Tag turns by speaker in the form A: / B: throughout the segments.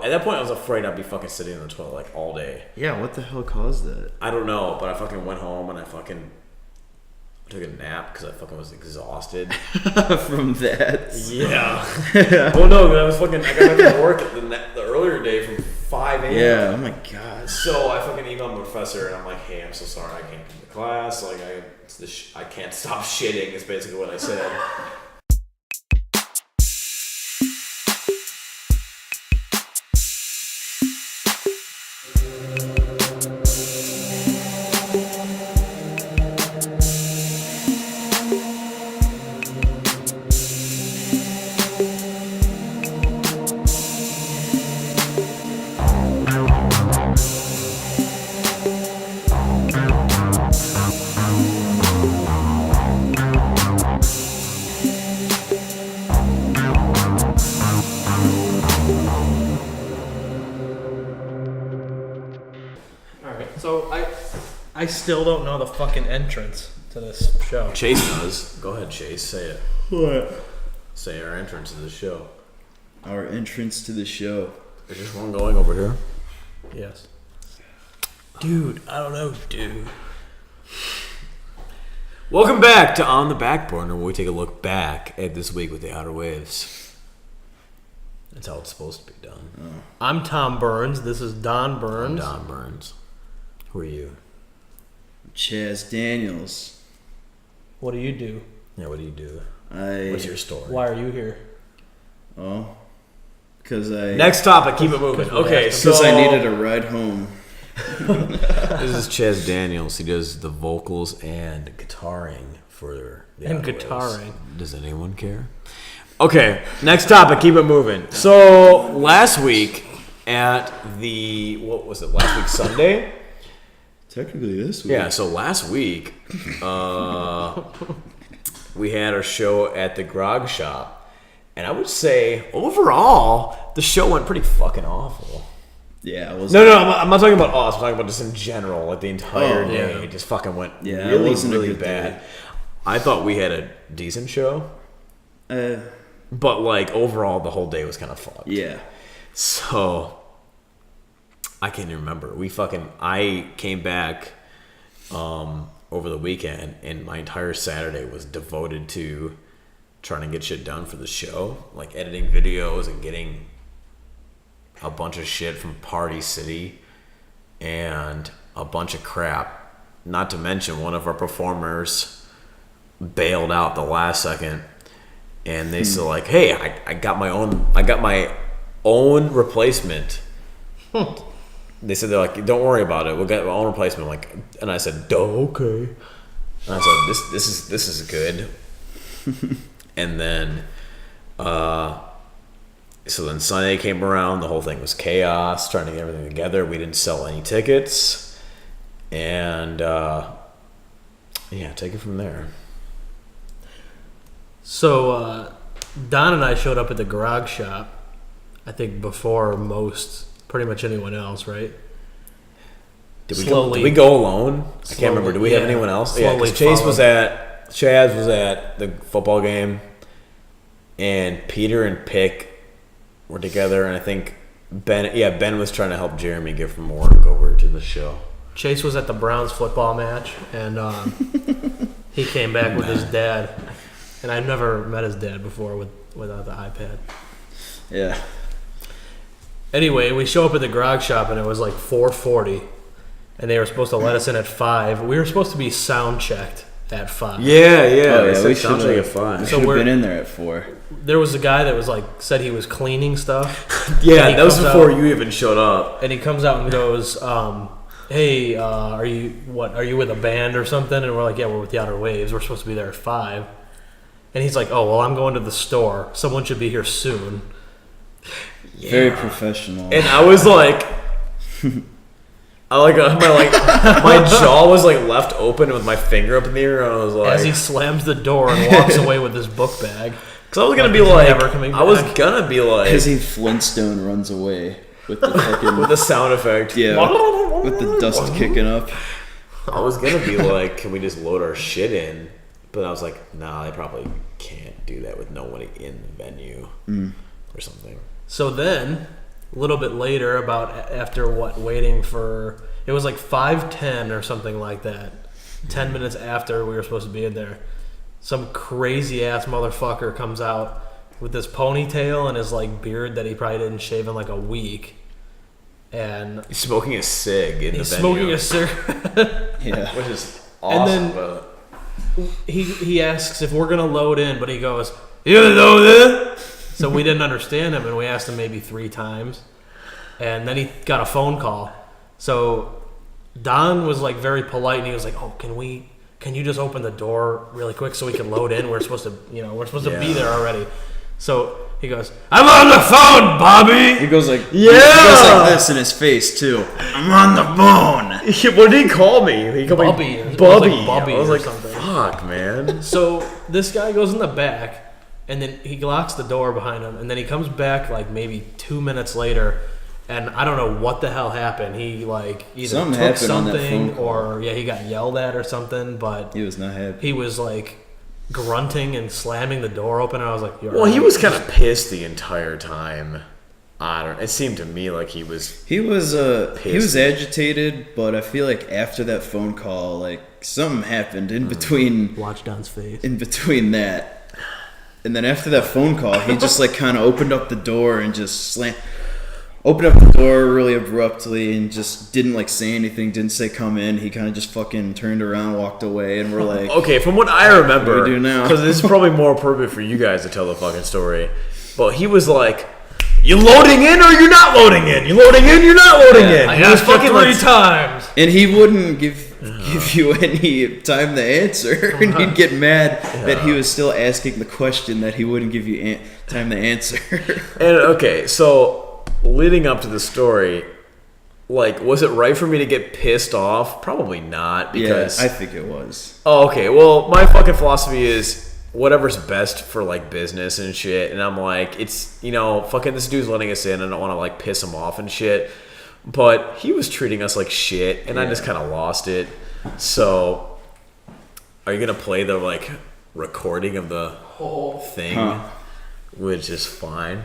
A: at that point I was afraid I'd be fucking sitting in the toilet like all day.
B: Yeah, what the hell caused that?
A: I don't know, but I fucking went home and I took a nap because I fucking was exhausted.
B: From that?
A: Yeah. Well, no, I got back to work the earlier day from 5 a.m.
B: Yeah, oh my god.
A: So I fucking emailed my professor and I'm like, hey, I'm so sorry I can't come to class. Like, I can't stop shitting is basically what I said.
C: I still don't know the fucking entrance to this show.
A: Chase does. Go ahead, Chase. Say it.
B: What?
A: Say our entrance to the show.
B: Our entrance to the show.
A: Is this one going over here?
C: Yes. Dude, I don't know, dude.
A: Welcome back to On the Back Burner, where we take a look back at this week with the Outer Waves. That's how it's supposed to be done.
B: Oh.
C: I'm Tom Burns. This is Don Burns.
A: I'm Don Burns. Who are you?
B: Chaz Daniels.
C: What do you do?
A: Yeah, what do you do?
B: What's
A: your story?
C: Why are you here?
B: Oh, because I...
A: Next topic, keep it moving. Okay, so...
B: Because I needed a ride home.
A: This is Chaz Daniels. He does the vocals and guitaring for the
C: And
A: Outer
C: guitaring.
A: Waves. Does anyone care? Okay, next topic, keep it moving. So, last week at the... What was it? Last week Sunday?
B: Technically this week.
A: Yeah, so last week, we had our show at the Grog Shop. And I would say, overall, the show went pretty fucking awful.
B: Yeah, it was...
A: No, I'm not talking about us. I'm talking about just in general. Like, the entire day, it just fucking went really bad. Day. I thought we had a decent show. But, like, overall, the whole day was kind of fucked.
B: Yeah.
A: So... I can't even remember. I came back over the weekend, and my entire Saturday was devoted to trying to get shit done for the show, like editing videos and getting a bunch of shit from Party City and a bunch of crap. Not to mention, one of our performers bailed out the last second, and they said, like, "Hey, I got my own replacement." They said, they're like, don't worry about it. We'll get our own replacement. Like, and I said, okay. And I said, this is good. And then, so then Sunday came around. The whole thing was chaos, trying to get everything together. We didn't sell any tickets. And, take it from there.
C: So, Don and I showed up at the Garage Shop, I think before pretty much anyone else, right?
A: Did we go alone? I can't remember. Did we have anyone else? Yeah, because Chaz was at the football game, and Peter and Pick were together, and I think Ben was trying to help Jeremy get from work over to the show.
C: Chase was at the Browns football match, and he came back with his dad, and I've never met his dad before without the iPad.
B: Yeah.
C: Anyway, we show up at the Grog Shop, and it was like 4:40, and they were supposed to let us in at 5. We were supposed to be sound checked at 5.
A: Yeah.
B: Oh, yeah, we
A: sound check at 5.
B: We should have been in there at 4.
C: There was a guy that was like said he was cleaning stuff.
A: Yeah, that was before you even showed up.
C: And he comes out and goes, "Hey, are you with a band or something?" And we're like, "Yeah, we're with the Outer Waves. We're supposed to be there at 5." And he's like, "Oh, well, I'm going to the store. Someone should be here soon."
B: Yeah. Very professional.
A: And I was like, my jaw was like left open with my finger up in the air, and I was like,
C: as he slams the door and walks away with his book bag.
A: Because I was gonna be like,
B: as he Flintstone runs away with the fucking
A: with the sound effect,
B: yeah, with the dust kicking up.
A: I was gonna be like, can we just load our shit in? But I was like, nah, they probably can't do that with nobody in the venue or something.
C: So then a little bit later, after waiting for, it was like 5:10 or something like that. 10 minutes after we were supposed to be in there, some crazy ass motherfucker comes out with this ponytail and his like beard that he probably didn't shave in like a week, and
A: He's smoking a cig in the
C: he's
A: venue.
C: smoking a cigarette.
B: Yeah.
A: Which is awesome.
C: And then he asks if we're gonna load in, but he goes, "You load in?" So we didn't understand him, and we asked him maybe 3 times, and then he got a phone call. So Don was like very polite, and he was like, "Oh, can you just open the door really quick so we can load in? We're supposed to be there already." So he goes, "I'm on the phone, Bobby."
B: He goes like,
A: Yeah!
B: He goes like this in his face too. I'm on the phone.
A: What did he call me? He called
C: Bubby.
A: me
C: It was
A: Bubby.
C: like Bubby
A: I was
C: or
A: like,
C: something.
A: fuck, man.
C: So this guy goes in the back, and then he locks the door behind him, and then he comes back like maybe 2 minutes later, and I don't know what the hell happened. He like either
B: Something
C: took
B: happened on that
C: something
B: phone call.
C: or he got yelled at or something, but
B: He was not happy.
C: he was like grunting and slamming the door open, and I was like, "You're
A: Well, he
C: right."
A: was kind of pissed the entire time. It seemed to me like he was.
B: He was
A: Pissed.
B: agitated, but I feel like after that phone call, like something happened in between
C: Watch Don's face.
B: that. And then after that phone call, he just like kind of opened up the door and just opened up the door really abruptly and just didn't like say anything, didn't say come in. He kind of just fucking turned around, walked away, and we're like,
A: Okay, from what I remember,
B: What do we do now?
A: because this is probably more appropriate for you guys to tell the fucking story. But he was like, "You loading in or you're not loading in? You loading in? You're not loading in."
C: I
A: He was
C: asked for
A: fucking
C: 3
A: like,
C: times.
B: and he wouldn't give you any time to answer, and he'd get mad that he was still asking the question that he wouldn't give you time to answer.
A: And okay, so leading up to the story, like, was it right for me to get pissed off? Probably not, because
B: Yeah, I think it was.
A: Oh, okay. Well, my fucking philosophy is whatever's best for like business and shit. And I'm like, it's, fucking this dude's letting us in. I don't want to like piss him off and shit. But he was treating us like shit, and I just kind of lost it. So, are you gonna play the like recording of the whole thing, which is fine?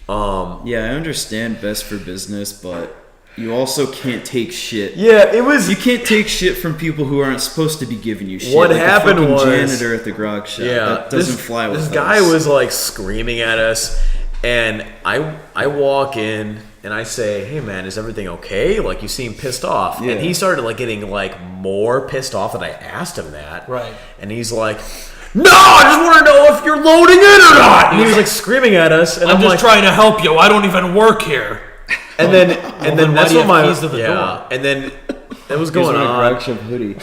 B: Yeah, I understand best for business, but you also can't take shit.
A: Yeah, it was.
B: You can't take shit from people who aren't supposed to be giving you shit.
A: What
B: like
A: happened
B: the fucking
A: was-
B: janitor at the grog shop.
A: Yeah,
B: that doesn't fly with
A: this
B: us.
A: guy was like screaming at us, and I walk in and I say, "Hey man, is everything okay? Like you seem pissed off."
B: Yeah.
A: And he started like getting like more pissed off that I asked him that.
C: Right.
A: And he's like, "No, I just want to know if you're loading in or not." And he was like screaming at us, and
C: I'm
A: I'm
C: just
A: like,
C: trying to help you. I don't even work here.
A: and then
C: then why
A: that's
C: do you
A: what
C: have
A: my
C: keys to the door?
A: and then that was
B: He was
A: going
B: wearing a
A: on.
B: grog shop hoodie.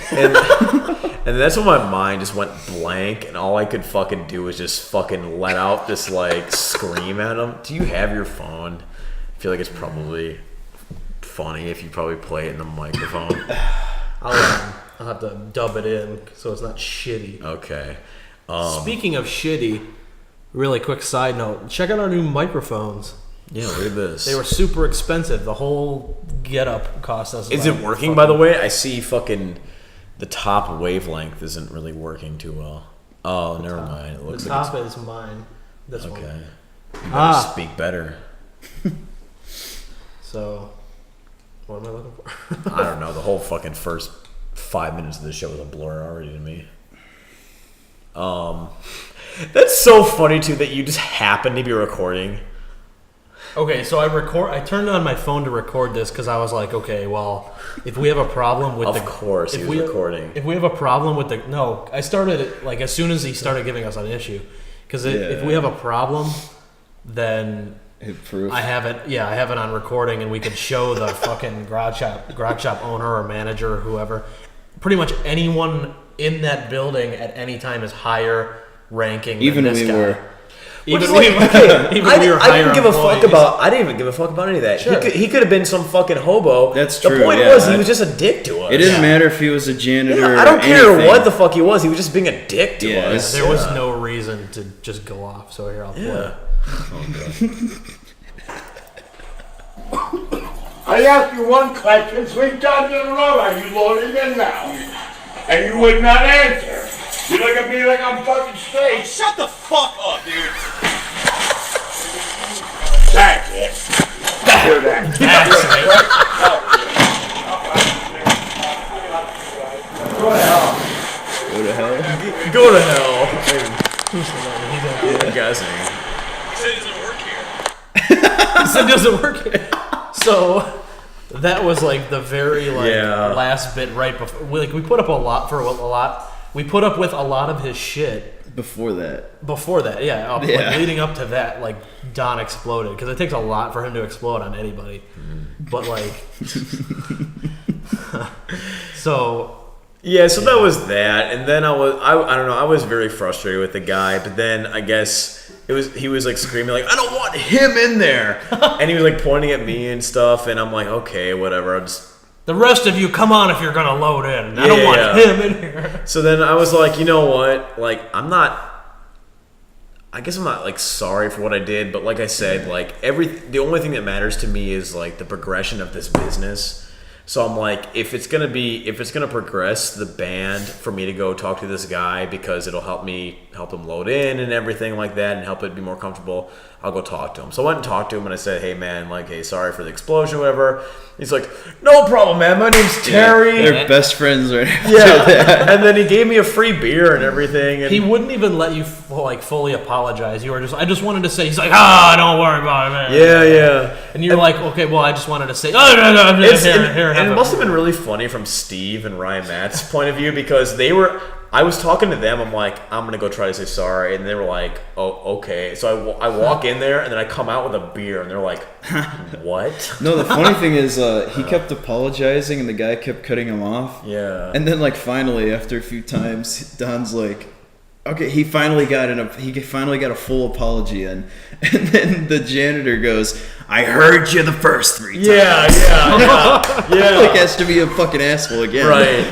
A: And that's when my mind just went blank, and all I could fucking do was just fucking let out this like scream at him. Do you have your phone? I feel like it's probably funny if you probably play it in the microphone.
C: I'll have to dub it in so it's not shitty.
A: Okay.
C: Speaking of shitty, really quick side note: check out our new microphones.
A: Yeah, look at this.
C: They were super expensive. The whole getup cost us.
A: Is
C: about
A: it working,
C: fucking-
A: by the way? I see fucking the top wavelength isn't really working too well. Oh, never mind. It looks
C: The
A: like
C: top is mine. This
A: it's
C: one.
A: okay. You better
C: Ah.
A: speak better.
C: So, what am I looking for?
A: I don't know. The whole fucking first 5 minutes of the show was a blur already to me. That's so funny too that you just happen to be recording.
C: Okay, so I turned on my phone to record this because I was like, okay, well, if we have a problem with
A: Of course, he was recording.
C: If we have a problem with I started it like as soon as he started giving us an issue, because if we have a problem, then
B: Hit proof.
C: I have it. Yeah, I have it on recording, and we could show the fucking grog shop owner or manager or whoever. Pretty much anyone in that building at any time is higher ranking.
B: Even
C: than this
B: we
C: guy.
B: were.
C: Even
A: Which
C: we
A: is
C: were.
A: like, okay,
C: Even
A: I
C: we were
A: didn't
C: higher
A: give a fuck
C: employees.
A: about. I didn't even give a fuck about any of that.
C: Sure.
A: He could have been some fucking hobo.
B: That's
A: The
B: true,
A: point
B: yeah.
A: was he was just a dick to us.
B: It didn't matter if he was a janitor.
A: Yeah,
B: or
A: I don't care
B: anything.
A: what the fuck he was. He was just being a dick to
B: Yeah,
A: us.
C: There was no reason to just go off. So here I'll play.
A: Yeah.
D: I asked you one question 3 times in a row. Are you loading in now? And you would not answer. You look at me like I'm fucking straight.
E: Shut the fuck up, dude.
D: That's it.
A: guessing.
E: He said he doesn't work here.
C: He said it doesn't work here. So that was like the very last bit right before. We put up a lot. We put up with a lot of his shit.
B: Before that.
C: Yeah.
B: Yeah.
C: Like, leading up to that, like, Don exploded. Because it takes a lot for him to explode on anybody. But, like... so...
A: Yeah, so that was that. And then I don't know, I was very frustrated with the guy. But then, I guess, he was, like, screaming, like, I don't want him in there! And he was, like, pointing at me and stuff. And I'm like, okay, whatever. I'll just...
C: The rest of you, come on if you're gonna load in. I don't want him in here.
A: So then I was like, you know what? Like, I guess I'm not like sorry for what I did, but like I said, like the only thing that matters to me is like the progression of this business. So I'm like, if it's gonna progress the band for me to go talk to this guy because it'll help him load in and everything like that and help it be more comfortable, I'll go talk to him. So I went and talked to him and I said, hey man, like, hey, sorry for the explosion, whatever. He's like, no problem, man. My name's Terry.
B: They're best friends right after
A: Yeah,
B: that.
A: and then he gave me a free beer and everything. And
C: He wouldn't even let you fully apologize. You were I just wanted to say. He's like, don't worry about it, man.
A: yeah.
C: And you're like, okay, well, I just wanted to say, no, here,
A: And it must have been really funny from Steve and Ryan Matt's point of view because I was talking to them. I'm like, I'm gonna go try to say sorry, and they were like, "Oh, okay." So I walk in there, and then I come out with a beer, and they're like, "What?"
B: No, the funny thing is, he kept apologizing, and the guy kept cutting him off.
A: Yeah.
B: And then, like, finally, after a few times, Don's like, "Okay," he finally got a full apology in, and then the janitor goes, "I heard you the first 3 times."
A: Yeah.
B: Like, has to be a fucking asshole again.
A: Right.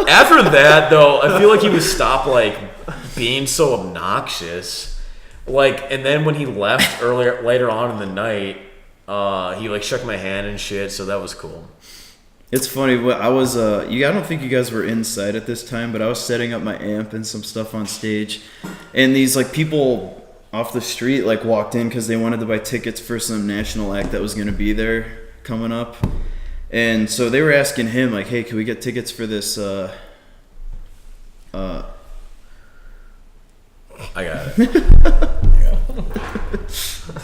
A: After that, though, I feel like he would stop like being so obnoxious. Like, and then when he left later on in the night, he like shook my hand and shit. So that was cool.
B: It's funny, but I was I don't think you guys were inside at this time, but I was setting up my amp and some stuff on stage, and these like people off the street like walked in because they wanted to buy tickets for some national act that was going to be there coming up. And so they were asking him, like, hey, can we get tickets for this,
A: I got it.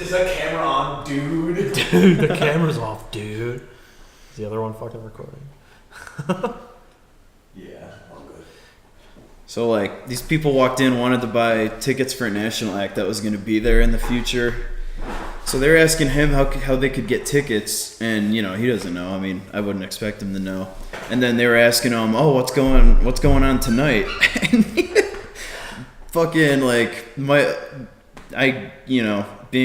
A: Is that camera on, dude?
C: Dude, the camera's off, dude. Is the other one fucking recording?
A: Yeah, all good.
B: So, like, these people walked in, wanted to buy tickets for a national act that was going to be there in the future. So they're asking him how they could get tickets, and, you know, he doesn't know. I mean, I wouldn't expect him to know. And then they were asking him, oh, what's going on tonight? And fucking, like, being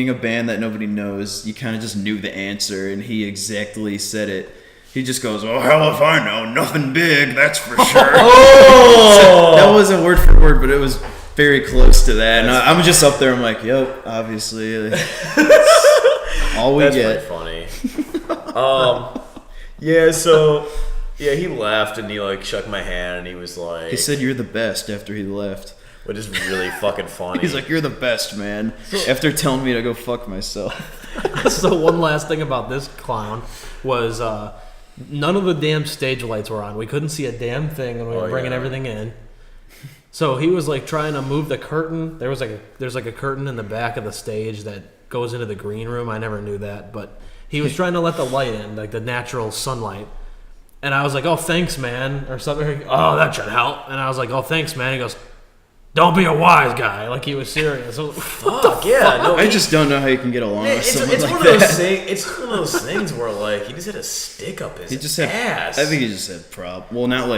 B: a band that nobody knows, you kind of just knew the answer, and he exactly said it. He just goes, oh, hell if I know. Nothing big, that's for sure.
A: Oh!
B: That wasn't word for word, but it was very close to that. And I'm just up there, I'm like, yep, obviously. All we
A: That's
B: get.
A: pretty funny. Yeah, so, yeah, he left and he, like, shook my hand and he was like...
B: He said you're the best after he left.
A: Which is really fucking funny.
B: He's like, you're the best, man. After telling me to go fuck myself.
C: So one last thing about this clown was none of the damn stage lights were on. We couldn't see a damn thing when we were bringing everything in. So he was like trying to move the curtain. There's like a curtain in the back of the stage that goes into the green room. I never knew that, but he was trying to let the light in, like the natural sunlight. And I was like, "Oh, thanks, man," or something. "Oh, that should help." And I was like, "Oh, thanks, man." He goes, "Don't be a wise guy." Like he was serious. I was like,
A: Fuck, yeah. No,
B: I just don't know how you can get along with
A: it's
B: someone
A: one
B: like
A: of those
B: that.
A: things. It's one of those things where like he just had a stick up his
B: He just had
A: ass.
B: I think he just had not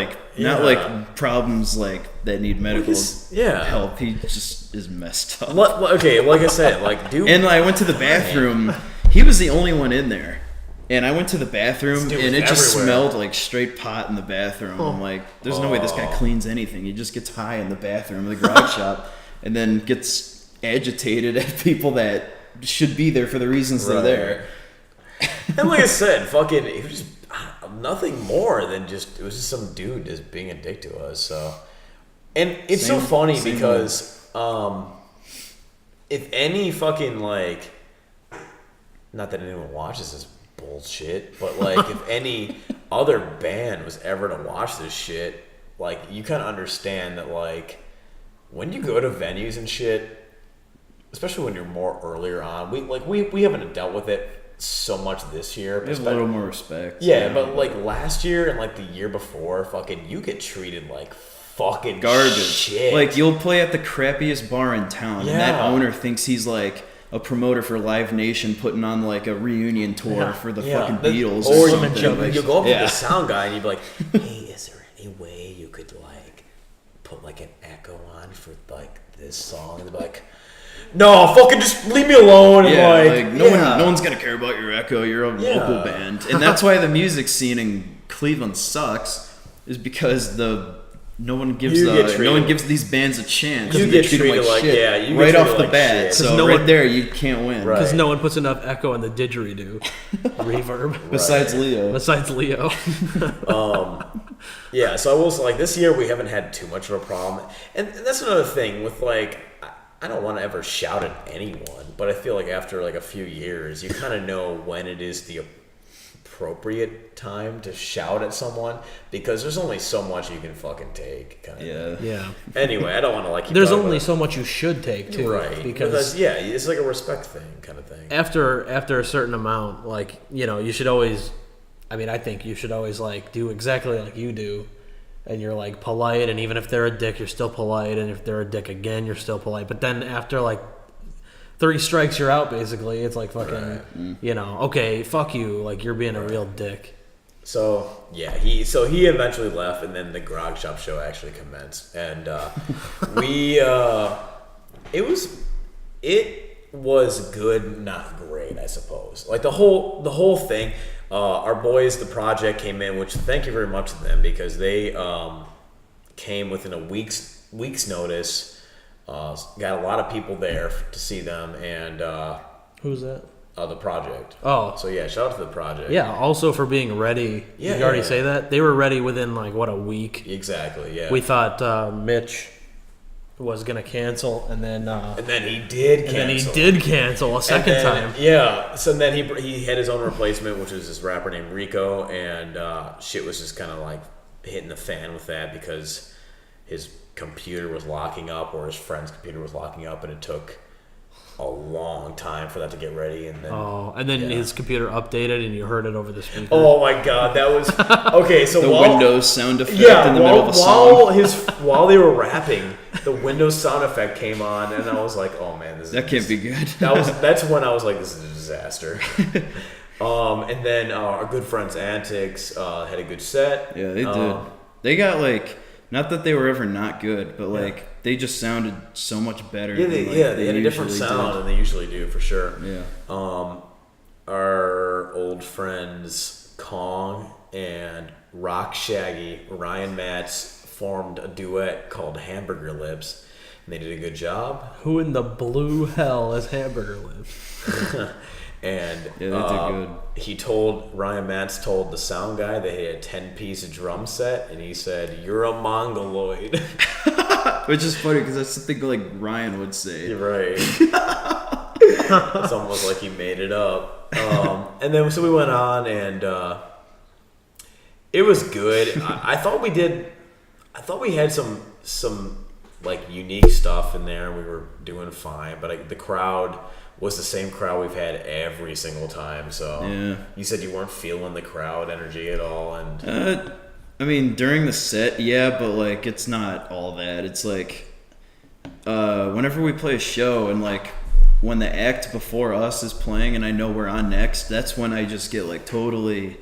B: like problems like that need medical help. He just is messed up.
A: Okay, like I said, like dude.
B: And I went to the bathroom. He was the only one in there. And I went to the bathroom, and it just smelled like straight pot in the bathroom. I'm like, there's no way this guy cleans anything. He just gets high in the bathroom of the garage shop and then gets agitated at people that should be there for the reasons they're there.
A: And like I said, fucking, it was just nothing more than just, it was just some dude just being a dick to us. So, and it's so funny because if any fucking like, not that anyone watches this bullshit, but like if any other band was ever to watch this shit, like you kind of understand that like when you go to venues and shit, especially when you're more earlier on. We haven't dealt with it so much this year.
B: We have a little more respect.
A: Yeah, but like last year and like the year before, fucking you get treated like fucking
B: garbage.
A: shit.
B: Like you'll play at the crappiest bar in town, and that
A: Yeah.
B: owner thinks he's like a promoter for Live Nation putting on like a reunion tour for the fucking Beatles
A: Or
B: something.
A: you go up to
B: Yeah.
A: the sound guy and you'd be like, hey, is there any way you could like put like an echo on for like this song? And they'd be like, no, fucking just leave me alone. And
B: Yeah, no one's gonna care about your echo. You're a local band, and that's why the music scene in Cleveland sucks. Is because no one gives these bands a chance.
A: You
B: They
A: get
B: treat them
A: treated like
B: shit
A: you get
B: right
A: treated
B: off the
A: like
B: bat.
A: shit.
B: So
C: no
B: right
C: one-
B: there, you can't win.
A: Right.
C: Because no one puts enough echo in the didgeridoo reverb.
B: Besides Leo.
C: Besides Leo.
A: Yeah, so I will say, like, this year we haven't had too much of a problem. And that's another thing with, like, I don't want to ever shout at anyone, but I feel like after, like, a few years, you kind of know when it is the appropriate time to shout at someone, because there's only so much you can fucking take. Kind of
B: Yeah.
C: Yeah.
A: Anyway, I don't want to, like, keep
C: There's
A: talking
C: only
A: about
C: so much you should take
A: it.
C: too.
A: Right.
C: Because
A: Yeah, it's like a respect thing kind of thing.
C: after a certain amount, like, you know, you should always, I think you should always like do exactly like you do, and you're like polite, and even if they're a dick, you're still polite, and if they're a dick again, you're still polite. But then after like 3 strikes, you're out. Basically, it's like fucking, you know, okay, fuck you, like you're being a real dick.
A: So yeah, he eventually left, and then the Grog Shop show actually commenced, and it was good, not great, I suppose. Like the whole thing. Our boys, the project, came in, which thank you very much to them, because they came within a week's notice. Got a lot of people there to see them, and
C: Who's that?
A: the project.
C: Oh.
A: So yeah, shout out to the project.
C: Yeah. Also for being ready.
A: Yeah,
C: Did you already
A: yeah.
C: say that? They were ready within like what, a week.
A: Exactly. Yeah.
C: We thought Mitch was gonna cancel, and then
A: he did cancel.
C: and then he did cancel a second time.
A: Yeah. So then he had his own replacement, which was this rapper named Rico, and shit was just kind of like hitting the fan with that, because his computer was locking up, or his friend's computer was locking up, and it took a long time for that to get ready, and then
C: His computer updated, and you heard it over the speaker.
A: oh my god, that was okay. So
B: The Windows sound effect in the middle of a
A: while
B: song.
A: while they were rapping, the Windows sound effect came on, and I was like, oh man,
B: That can't be good.
A: That's when I was like, this is a disaster. And then our good friends Antics had a good set.
B: Yeah, they did. They got like, not that they were ever not good, but like they just sounded so much better.
A: Yeah,
B: than,
A: they had a different
B: usually
A: sound
B: did.
A: than they usually do, for sure.
B: Yeah.
A: Our old friends Kong and Rock Shaggy, Ryan Matz, formed a duet called Hamburger Lips, and they did a good job.
C: Who in the blue hell is Hamburger Lips?
A: And
B: Yeah, they did good.
A: Ryan Matz told the sound guy that he had a 10-piece drum set, and he said, "You're a mongoloid."
B: Which is funny because that's something like Ryan would say.
A: You're right. It's almost like he made it up. And then so we went on, and it was good. I thought we had some like unique stuff in there. We were doing fine, but the crowd was the same crowd we've had every single time. So
B: Yeah.
A: you said you weren't feeling the crowd energy at all, and
B: I mean, during the set, yeah, but like it's not all that. It's like whenever we play a show and like when the act before us is playing and I know we're on next, that's when I just get like totally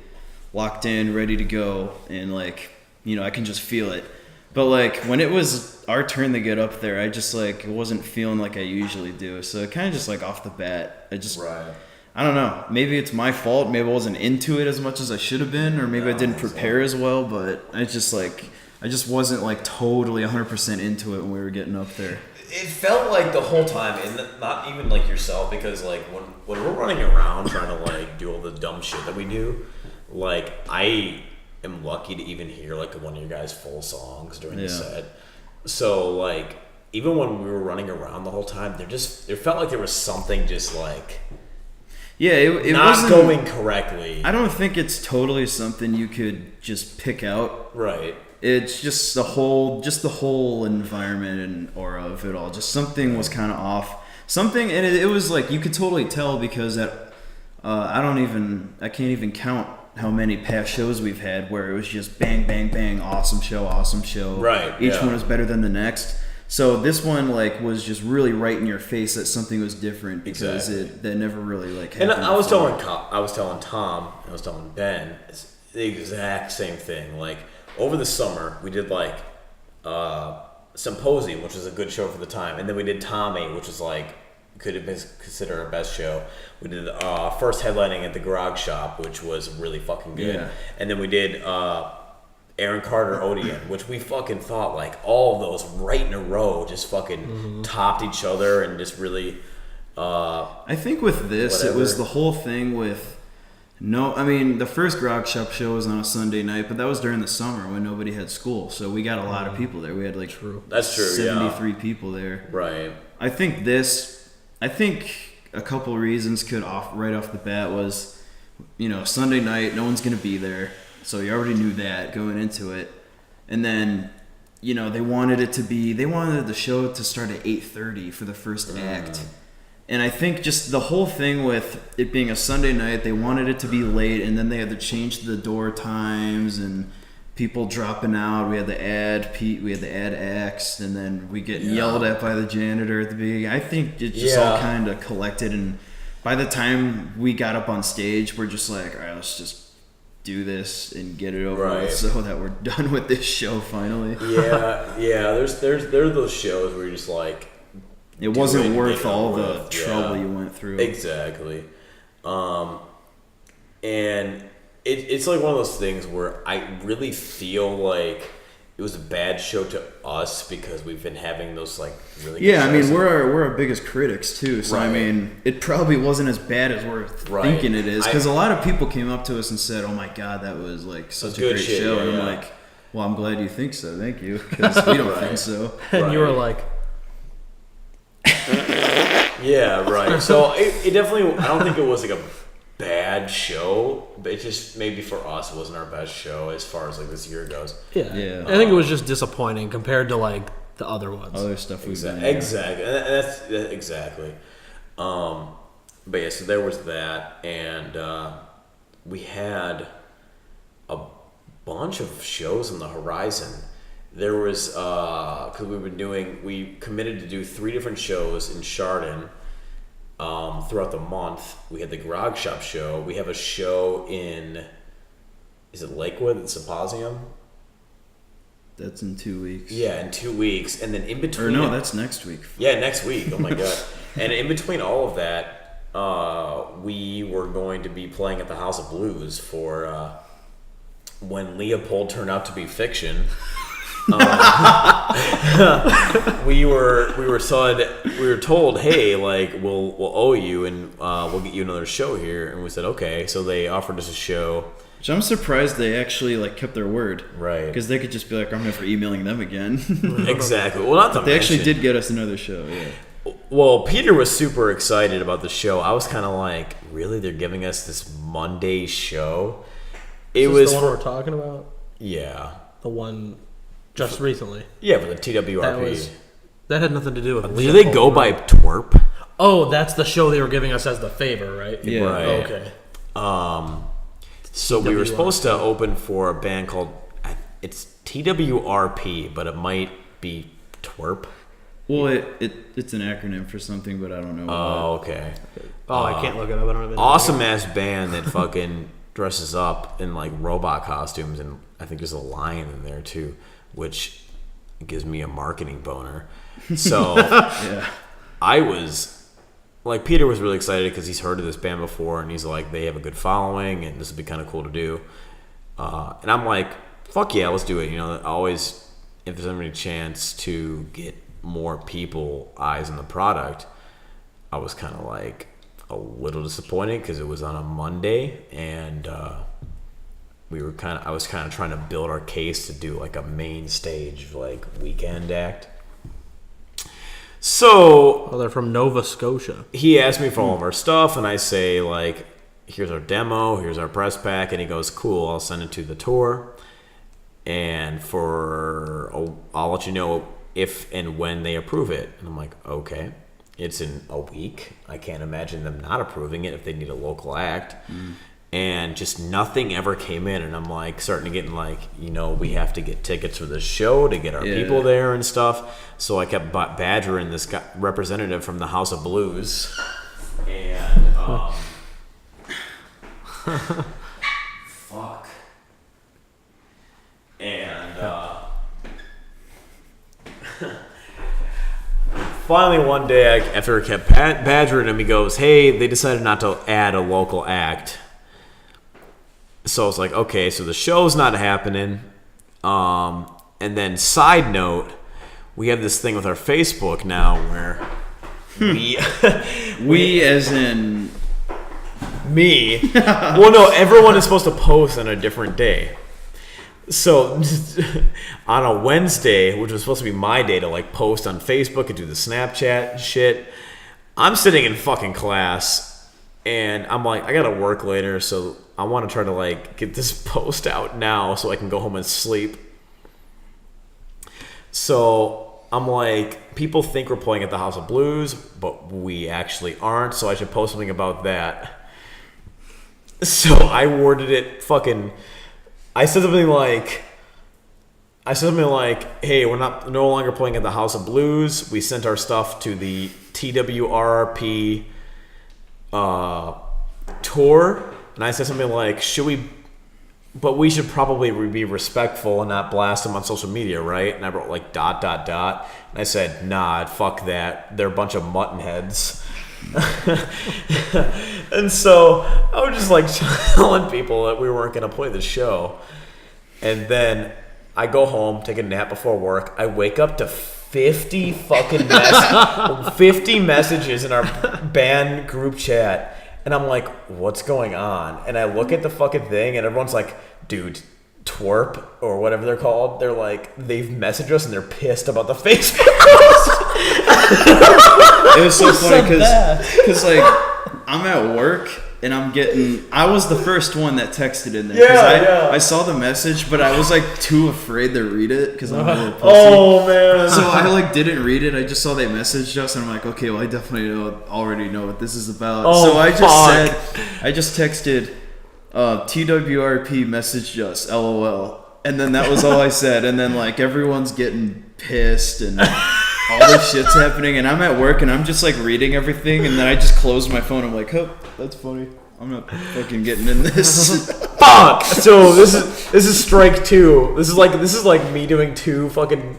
B: locked in, ready to go, and like, you know, I can just feel it. But like when it was our turn to get up there, I just like wasn't feeling like I usually do. So it kind of just like off the bat, I don't know. Maybe it's my fault. Maybe I wasn't into it as much as I should have been, or maybe I didn't prepare as well. But I just wasn't like totally 100% into it when we were getting up there.
A: it felt like the whole time, and not even like yourself, because like when we're running around trying to like do all the dumb shit that we do, like I am lucky to even hear like one of your guys' full songs during the set. So like even when we were running around the whole time, there felt like there was something just like
B: it
A: not
B: wasn't
A: going correctly.
B: I don't think it's totally something you could just pick out.
A: Right.
B: It's just the whole environment and aura of it all. Just something was kind of off. something, and it was like you could totally tell because I can't even count how many past shows we've had where it was just bang, bang, bang, awesome show.
A: Right,
B: Each
A: yeah.
B: one was better than the next. So this one like was just really right in your face that something was different because that never really like
A: And
B: happened
A: I was
B: before.
A: telling Tom, I was telling Ben, it's the exact same thing. Like over the summer, we did like Symposium, which was a good show for the time, and then we did Tommy, which was like could have been considered our best show. We did first headlining at the Grog Shop, which was really fucking good,
B: Yeah.
A: and then we did Aaron Carter Odeon, which we fucking thought like all of those right in a row just fucking topped each other and just really.
B: I think with this, it was the whole thing with the first Grog Shop show was on a Sunday night, but that was during the summer when nobody had school, so we got a lot of people there. We had like
A: That's true,
B: 73 people there.
A: Right.
B: I think a couple reasons right off the bat was, Sunday night, no one's gonna be there, so you already knew that going into it, and then. They wanted the show to start at 8:30 for the first act. And I think just the whole thing with it being a Sunday night, they wanted it to be late, and then they had to change the door times and people dropping out. We had to add acts, and then we get yelled at by the janitor at the beginning. I think it just all kind of collected, and by the time we got up on stage, we're just like, all right, let's just do this and get it over with so that we're done with this show finally.
A: Yeah. There are those shows where you're just like,
B: it wasn't worth all the trouble you went through.
A: Exactly. And it's like one of those things where I really feel like it was a bad show to us because we've been having those like really good shows.
B: we're our biggest critics too, so
A: Right.
B: it probably wasn't as bad as we're thinking it is, because a lot of people came up to us and said, oh my god, that was like such a
A: good
B: great
A: shit,
B: show,
A: yeah,
B: and I'm
A: yeah.
B: like, well, I'm glad you think so, thank you, because we don't think so.
C: And you were like,
A: Yeah, right. So it definitely, I don't think it was like a bad show, but it just maybe for us it wasn't our best show as far as like this year goes.
B: Yeah.
C: I think it was just disappointing compared to like the other ones.
B: Other stuff we've done.
A: Exactly. And that's exactly. But yeah, so there was that, and we had a bunch of shows on the horizon. There was because we committed to do 3 different shows in Chardon throughout the month. We had the Grog Shop show. We have a show in, is it Lakewood, the Symposium?
B: That's in 2 weeks.
A: Yeah, in 2 weeks, and then in between.
B: Or no, that's next week.
A: Yeah, next week. Oh my god! And in between all of that, we were going to be playing at the House of Blues for when Leopold turned out to be fiction. We were told, hey, like we'll owe you, and we'll get you another show here, and we said okay. So they offered us a show.
B: Which I'm surprised they actually like kept their word,
A: Right.
B: Because they could just be like, I'm never emailing them again.
A: Exactly. Well, not to
B: They actually
A: mention-
B: did get us another show. Yeah.
A: Well, Peter was super excited about the show. I was kind of like, really? They're giving us this Monday show? It
C: Is
A: was
C: this the one
A: for,
C: we're talking about?
A: yeah.
C: The one just recently.
A: Yeah, for the TWRP.
C: That had nothing to do with.
A: Do they go by twerp?
C: Oh, that's the show they were giving us as the favor, right?
B: Yeah.
A: Right.
C: Okay.
A: So we were
C: TWRP.
A: supposed to open for a band called, it's TWRP, but it might be twerp.
B: Well, it's an acronym for something, but I don't know.
A: Oh, okay.
C: Oh, I can't look it up. I don't have it.
A: Awesome ass band that fucking dresses up in like robot costumes, and I think there's a lion in there too, which gives me a marketing boner. So
B: Yeah.
A: I was like, Peter was really excited because he's heard of this band before, and he's like, they have a good following, and this would be kind of cool to do. And I'm like, fuck yeah, let's do it. You know, always if there's any chance to get more people eyes on the product. I was kind of like a little disappointed because it was on a Monday, and I was kind of trying to build our case to do like a main stage like weekend act. So
C: Oh, they're from Nova Scotia.
A: he asked me for all of our stuff, and I say like, here's our demo, here's our press pack, and he goes, cool, I'll send it to the tour, and I'll let you know if and when they approve it. And I'm like, okay. it's in a week. I can't imagine them not approving it if they need a local act. And just nothing ever came in, and I'm like starting to get like, we have to get tickets for this show to get our people there and stuff. So I kept badgering this guy, representative from the House of Blues, and fuck. And finally one day, after I kept badgering him, he goes, "Hey, they decided not to add a local act." So I was like, okay, so the show's not happening. And then side note, we have this thing with our Facebook now where
B: we as in
A: me. Well, no, everyone is supposed to post on a different day. So on a Wednesday, which was supposed to be my day to like post on Facebook and do the Snapchat shit, I'm sitting in fucking class and I'm like, I gotta work later, so I want to try to like get this post out now so I can go home and sleep. So I'm like, people think we're playing at the House of Blues, but we actually aren't, so I should post something about that. So I worded it I said something like, hey, we're no longer playing at the House of Blues. We sent our stuff to the TWRP tour. And I said something like, we should probably be respectful and not blast them on social media, right? And I wrote like ... And I said, nah, fuck that. They're a bunch of mutton heads. And so I was just like telling people that we weren't going to play the show. And then I go home, take a nap before work. I wake up to 50 fucking 50 messages in our band group chat. And I'm like, what's going on? And I look at the fucking thing, and everyone's like, dude, twerp, or whatever they're called. They're like, they've messaged us, and they're pissed about the Facebook post.
B: It was so funny because like I'm at work and I was the first one that texted in there. I saw the message, but I was like too afraid to read it because I'm a little pussy. Oh man! So I like didn't read it. I just saw they messaged us, and I'm like, okay, well I definitely already know what this is about. So I just texted, TWRP messaged us, LOL, and then that was all I said. And then like everyone's getting pissed and all this shit's happening, and I'm at work and I'm just like reading everything, and then I just close my phone. I'm like, oh, that's funny. I'm not fucking getting in this.
A: Fuck. So this is strike two. This is like me doing two fucking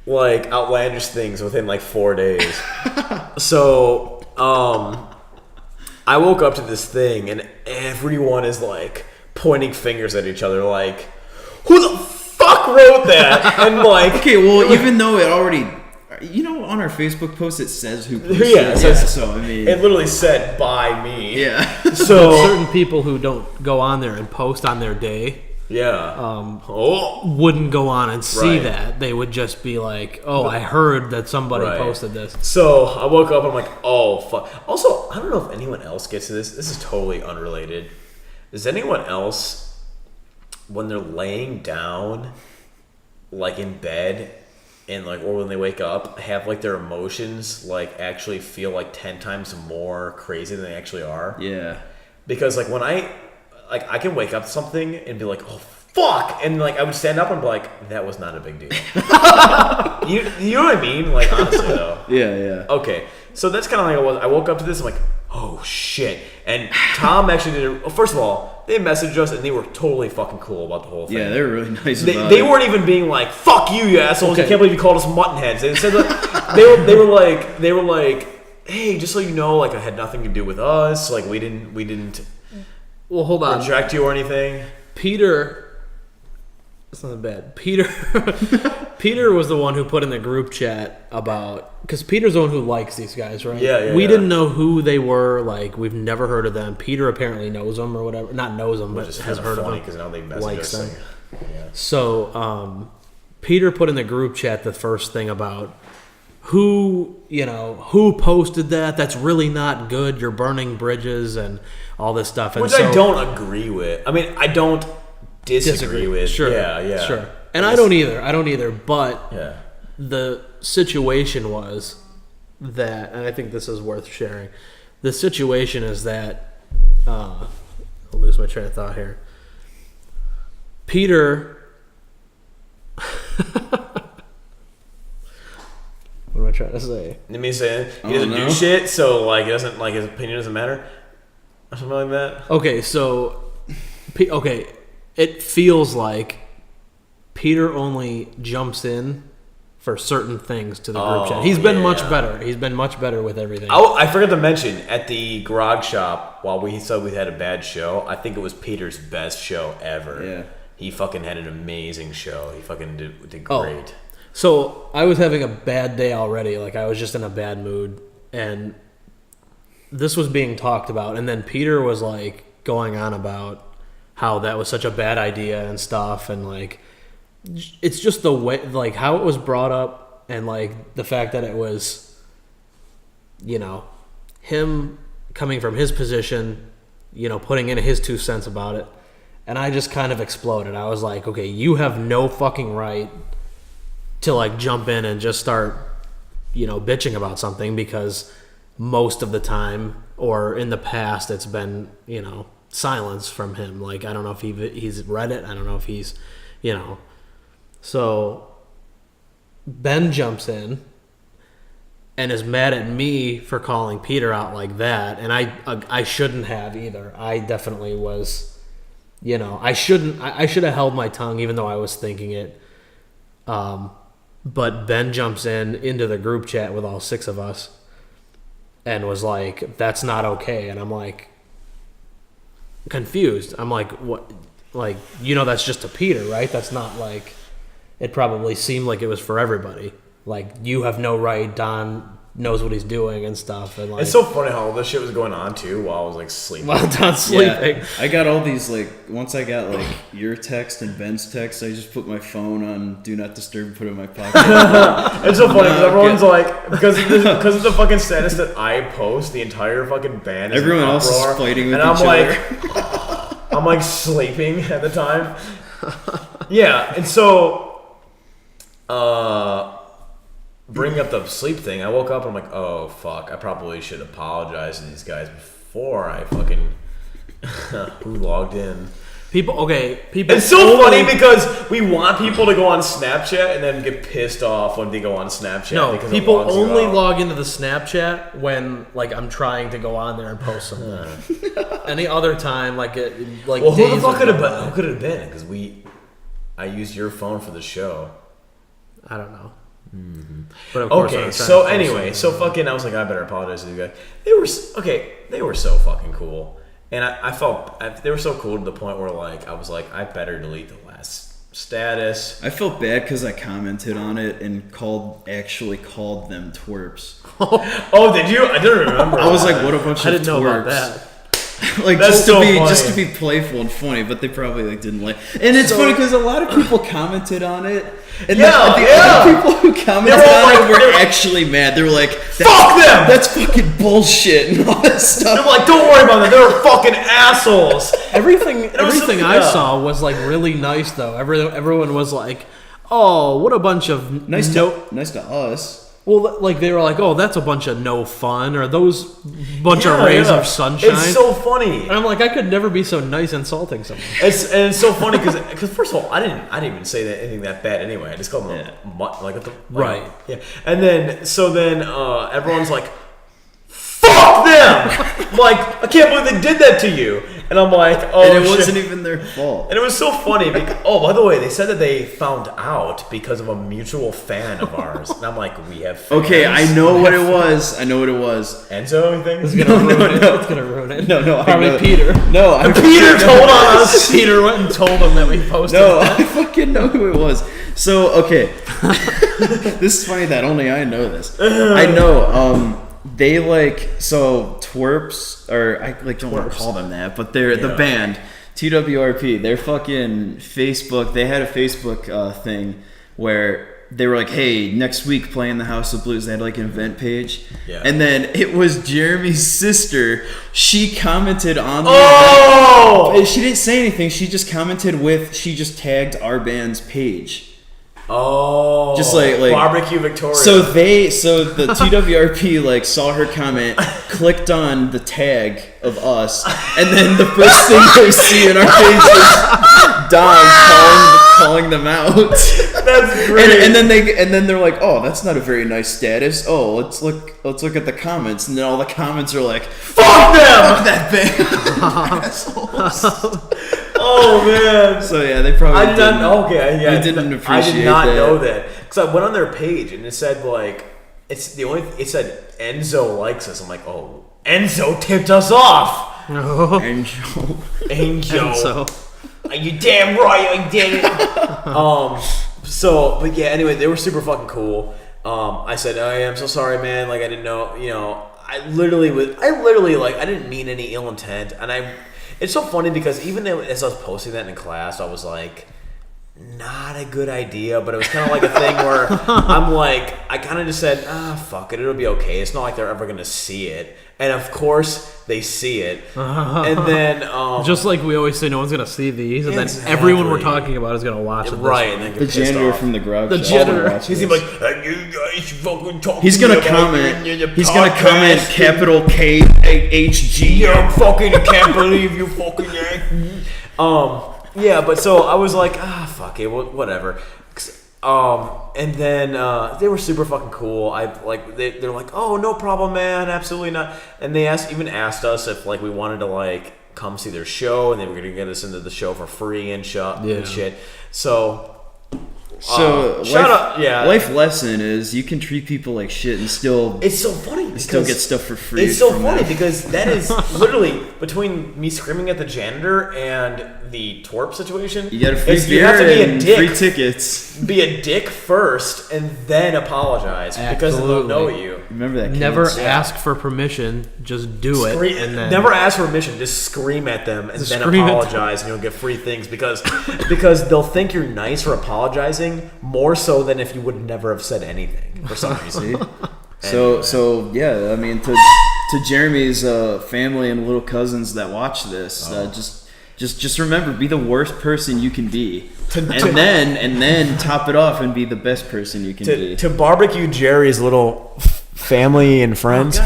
A: like outlandish things within like 4 days. So I woke up to this thing and everyone is like pointing fingers at each other like, who the fuck wrote that? And like,
B: okay, well, even though it already, on our Facebook post it says who posted it. So I mean,
A: it literally said by me.
B: Yeah.
C: So certain people who don't go on there and post on their day, wouldn't go on and see that. They would just be like, "Oh, I heard that somebody posted this."
A: So I woke up and I'm like, "Oh fuck." Also, I don't know if anyone else gets to this. This is totally unrelated. Does anyone else, when they're laying down, like in bed, and like, or when they wake up, have like their emotions like actually feel like 10 times more crazy than they actually are?
B: Yeah.
A: Because like when I can wake up to something and be like, oh fuck, and like I would stand up and be like, that was not a big deal. you know what I mean? Like honestly though.
B: Yeah.
A: Okay, so that's kind of like I was. I woke up to this. I'm like, oh shit. And Tom actually did it. Well, first of all, they messaged us and they were totally fucking cool about the whole thing.
B: Yeah, they were really nice about it.
A: They weren't even being like, fuck you assholes. Okay. I can't believe you called us mutton heads. They said that they were like, hey, just so you know, like it had nothing to do with us. Like we didn't.
C: Well, hold on.
A: Reject you or anything.
C: Peter. It's not bad. Peter was the one who put in the group chat about, because Peter's the one who likes these guys, right?
A: Yeah.
C: We didn't know who they were. Like we've never heard of them. Peter apparently knows them or whatever. Not knows them, but has heard of them.
A: Because now they
C: likes them.
A: Yeah.
C: So Peter put in the group chat the first thing about who posted that. That's really not good. You're burning bridges and all this stuff. And
A: which I don't agree with. I mean, I don't disagree with.
C: Sure.
A: Yeah.
C: Sure. And I don't either. But the situation was that, and I think this is worth sharing. The situation is that I'll lose my train of thought here. Peter. What am I trying to say?
A: Let me say he doesn't do shit, so like it doesn't like his opinion doesn't matter, or something like that.
C: Okay, so it feels like Peter only jumps in for certain things to the group chat. He's been much better. He's been much better with everything.
A: Oh, I forgot to mention at the grog shop while we said we had a bad show. I think it was Peter's best show ever.
B: Yeah,
A: he fucking had an amazing show. He fucking did great.
C: So I was having a bad day already. Like I was just in a bad mood, and this was being talked about. And then Peter was like going on about how that was such a bad idea and stuff, and like it's just the way, like how it was brought up, and like the fact that it was, you know, him coming from his position, you know, putting in his 2 cents about it, and I just kind of exploded. I was like, okay, you have no fucking right to like jump in and just start, you know, bitching about something, because most of the time or in the past it's been, you know, silence from him. Like I don't know if he's read it. I don't know if he's, you know. So Ben jumps in and is mad at me for calling Peter out like that, and I shouldn't have either. I definitely was, you know, I should have held my tongue even though I was thinking it. But Ben jumps into the group chat with all 6 of us and was like, that's not okay. And I'm like, confused. I'm like, what? Like, you know, that's just to Peter, right? That's not like, it probably seemed like it was for everybody. Like, you have no right. Don knows what he's doing and stuff. And like,
A: it's so funny how all this shit was going on too while I was like sleeping.
C: While Don's sleeping.
B: Yeah, I got all these, like, once I got like your text and Ben's text, I just put my phone on Do Not Disturb and put it in my pocket.
A: It's so funny because everyone's like, because of the fucking status that I post, the entire fucking band is
B: Everyone
A: in
B: else
A: uproar,
B: is fighting with
A: and
B: each
A: other. I'm like sleeping at the time. Yeah, and so bringing up the sleep thing, I woke up and I'm like, oh fuck, I probably should apologize to these guys before I fucking who logged in.
C: People.
A: It's so funny because we want people to go on Snapchat and then get pissed off when they go on Snapchat.
C: No,
A: because
C: people
A: it logs you
C: only
A: out.
C: log into the Snapchat when like I'm trying to go on there and post something. Any other time, like
A: Well, who the
C: days
A: fuck could
C: will
A: have
C: go
A: been?
C: by.
A: Who could it have been? Because I used your phone for the show.
C: I don't know. But of course,
A: Okay,
C: I'm trying
A: so
C: to post
A: anyway, so
C: something.
A: fucking, I was like, I better apologize to you guys. They were so fucking cool, and I felt they were so cool to the point where like I was like, I better delete the last status.
B: I felt bad because I commented on it and actually called them twerps.
A: Oh, did you? I didn't remember.
B: I was like, what a bunch
C: I
B: of
C: didn't know
B: twerps.
C: about that.
B: Like
A: That's
B: just
A: so
B: to be playful and funny, but they probably like didn't like. And it's funny because a lot of people commented on it, and the other people who commented on it were actually mad. They were like,
A: "Fuck them!
B: That's fucking bullshit," and all that stuff.
A: They're like, don't worry about that. They were fucking assholes.
C: Everything I
A: yeah.
C: saw was like really nice though. Everyone was like, "Oh, what a bunch of
B: Nice to us.
C: Well, like they were like, "Oh, that's a bunch of no fun," or "Those bunch of rays of sunshine."
A: It's so funny.
C: And I'm like, I could never be so nice insulting someone.
A: It's so funny because first of all, I didn't even say anything that bad anyway. I just called them
C: Right.
A: Yeah, and then everyone's like, "Fuck them!" Like, I can't believe they did that to you. And I'm like, oh,
B: And it
A: shit.
B: wasn't even their fault.
A: And it was so funny. Because, oh, by the way, they said that they found out because of a mutual fan of ours. And I'm like, we have fans.
B: Okay, I know what it was.
A: Enzo, you think?
C: It's gonna ruin it. It's gonna ruin it.
B: No,
C: Probably
B: I know.
C: Peter.
B: No,
A: Peter told on us.
C: Peter went and told him that we posted.
B: No,
C: that.
B: I fucking know who it was. So, okay. This is funny that only I know this. I know, they twerps, or I don't want to call them that, but they're the band, TWRP, their fucking Facebook, they had a Facebook thing where they were like, hey, next week play in the House of Blues. They had like an event page.
A: Yeah.
B: And then it was Jeremy's sister. She commented on the
A: Oh!
B: event. She didn't say anything. She just commented she just tagged our band's page.
A: Oh,
B: Just like
A: barbecue Victoria.
B: So the TWRP like saw her comment, clicked on the tag of us, and then the first thing they see in our face is Don calling them out.
A: That's great.
B: And then they're like, oh, that's not a very nice status. Oh, let's look at the comments, and then all the comments are like, fuck them, fuck that band. Assholes.
A: Oh man.
B: So yeah, they probably
A: I did not know. Okay, yeah,
B: they didn't appreciate
A: I did not
B: that.
A: know that because I went on their page and it said like it said Enzo likes us. I'm like, oh, Enzo tipped us off.
B: Angel.
C: Enzo.
A: Are you damn right I did it. So, but yeah, anyway, they were super fucking cool. I said, oh, yeah, I'm so sorry, man. Like, I didn't know, I literally like, I didn't mean any ill intent. And it's so funny because even as I was posting that in class, I was like, not a good idea, but it was kind of like a thing where I'm like, I kind of just said, fuck it, it'll be okay. It's not like they're ever going to see it. And of course, they see it. And then...
C: just like we always say, no one's going to see these, and
A: Exactly.
C: then everyone we're talking about is going to watch it.
A: Right. And then
B: The
A: get pissed
B: janitor
A: off.
B: from the garage.
C: The
B: shop
C: janitor.
B: will watch
A: He's
B: this.
A: like, hey, you guys fucking talking
B: He's gonna
A: about
B: comment.
A: your
B: He's gonna comment
A: podcast.
B: capital KHG.
A: Yeah, fucking can't believe you fucking yeah, but so I was like, fuck it, whatever. And then they were super fucking cool. They're like, oh, no problem, man, absolutely not. And they even asked us if like we wanted to like come see their show, and they were gonna get us into the show for free and shit. So shout out, yeah.
B: Life lesson is you can treat people like shit and still
A: It's so funny.
B: still get stuff for free.
A: It's so
B: from
A: funny
B: them.
A: because that is literally between me screaming at the janitor and the twerp situation.
B: You get a free
A: you
B: beer
A: have to be a
B: and
A: dick.
B: free tickets.
A: Be a dick first and then apologize because they don't know
C: Absolutely.
A: you.
B: Remember that?
C: Never
B: kids?
C: ask for permission, just do it. And then
A: Never ask for permission. Just scream at them and
C: Just
A: then
C: scream at them.
A: apologize, and you'll get free things because they'll think you're nice for apologizing more so than if you would never have said anything for some reason.
B: So yeah, I mean to Jeremy's family and little cousins that watch this, just remember, be the worst person you can be, and then top it off and be the best person you can be.
A: To barbecue Jerry's little family and friends,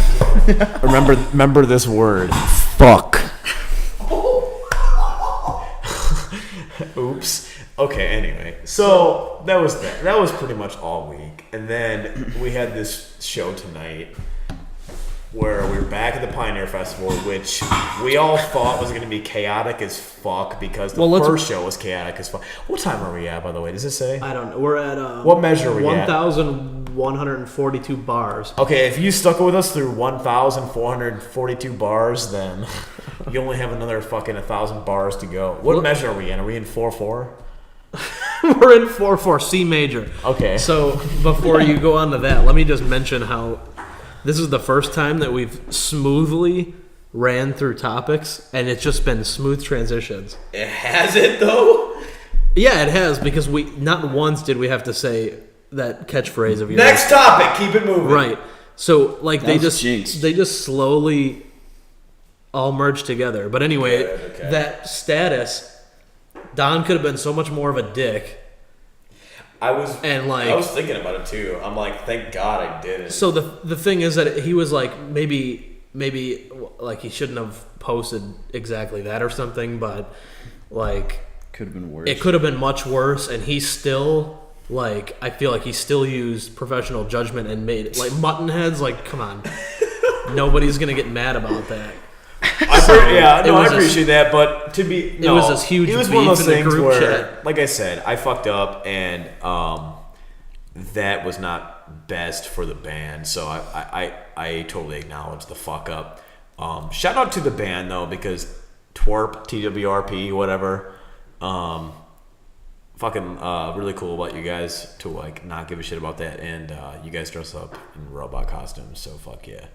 A: remember this word: fuck. Oops. Okay. Anyway, so that was that. That was pretty much all week, and then we had this show tonight where we were back at the Pioneer Festival, which we all thought was going to be chaotic as fuck because the first show was chaotic as fuck. What time are we at, by the way? Does it say?
C: I don't know. We're at
A: What measure are we at?
C: 1,142 bars.
A: Okay, if you stuck with us through 1,442 bars, then you only have another fucking 1,000 bars to go. What measure are we in? Are we in 4/4?
C: We're in 4/4 C major.
A: Okay.
C: So before you go on to that, let me just mention how this is the first time that we've smoothly ran through topics, and it's just been smooth transitions.
A: It has it though.
C: Yeah, it has, because we not once did we have to say that catchphrase of yours.
A: Next topic. Keep it moving.
C: Right. So like
B: That
C: they
B: was
C: just
B: jinxed.
C: they just slowly all merged together. But anyway,
A: okay.
C: that status, Don could have been so much more of a dick.
A: I was thinking about it too. I'm like, thank God I didn't.
C: So the thing is that he was like, maybe like he shouldn't have posted exactly that or something, but like
B: Could have been worse.
C: it could have been much worse, and he still, like, I feel like he still used professional judgment and made it like mutton heads. Like, come on, nobody's gonna get mad about that.
A: I appreciate that, but to be,
C: It was this huge
A: It was one of those
C: beef in the
A: things
C: group
A: where,
C: chat.
A: like I said, I fucked up, and that was not best for the band. So I totally acknowledge the fuck up. Shout out to the band though, because twerp, TWRP, whatever. Fucking really cool about you guys to like not give a shit about that, and you guys dress up in robot costumes, so fuck yeah.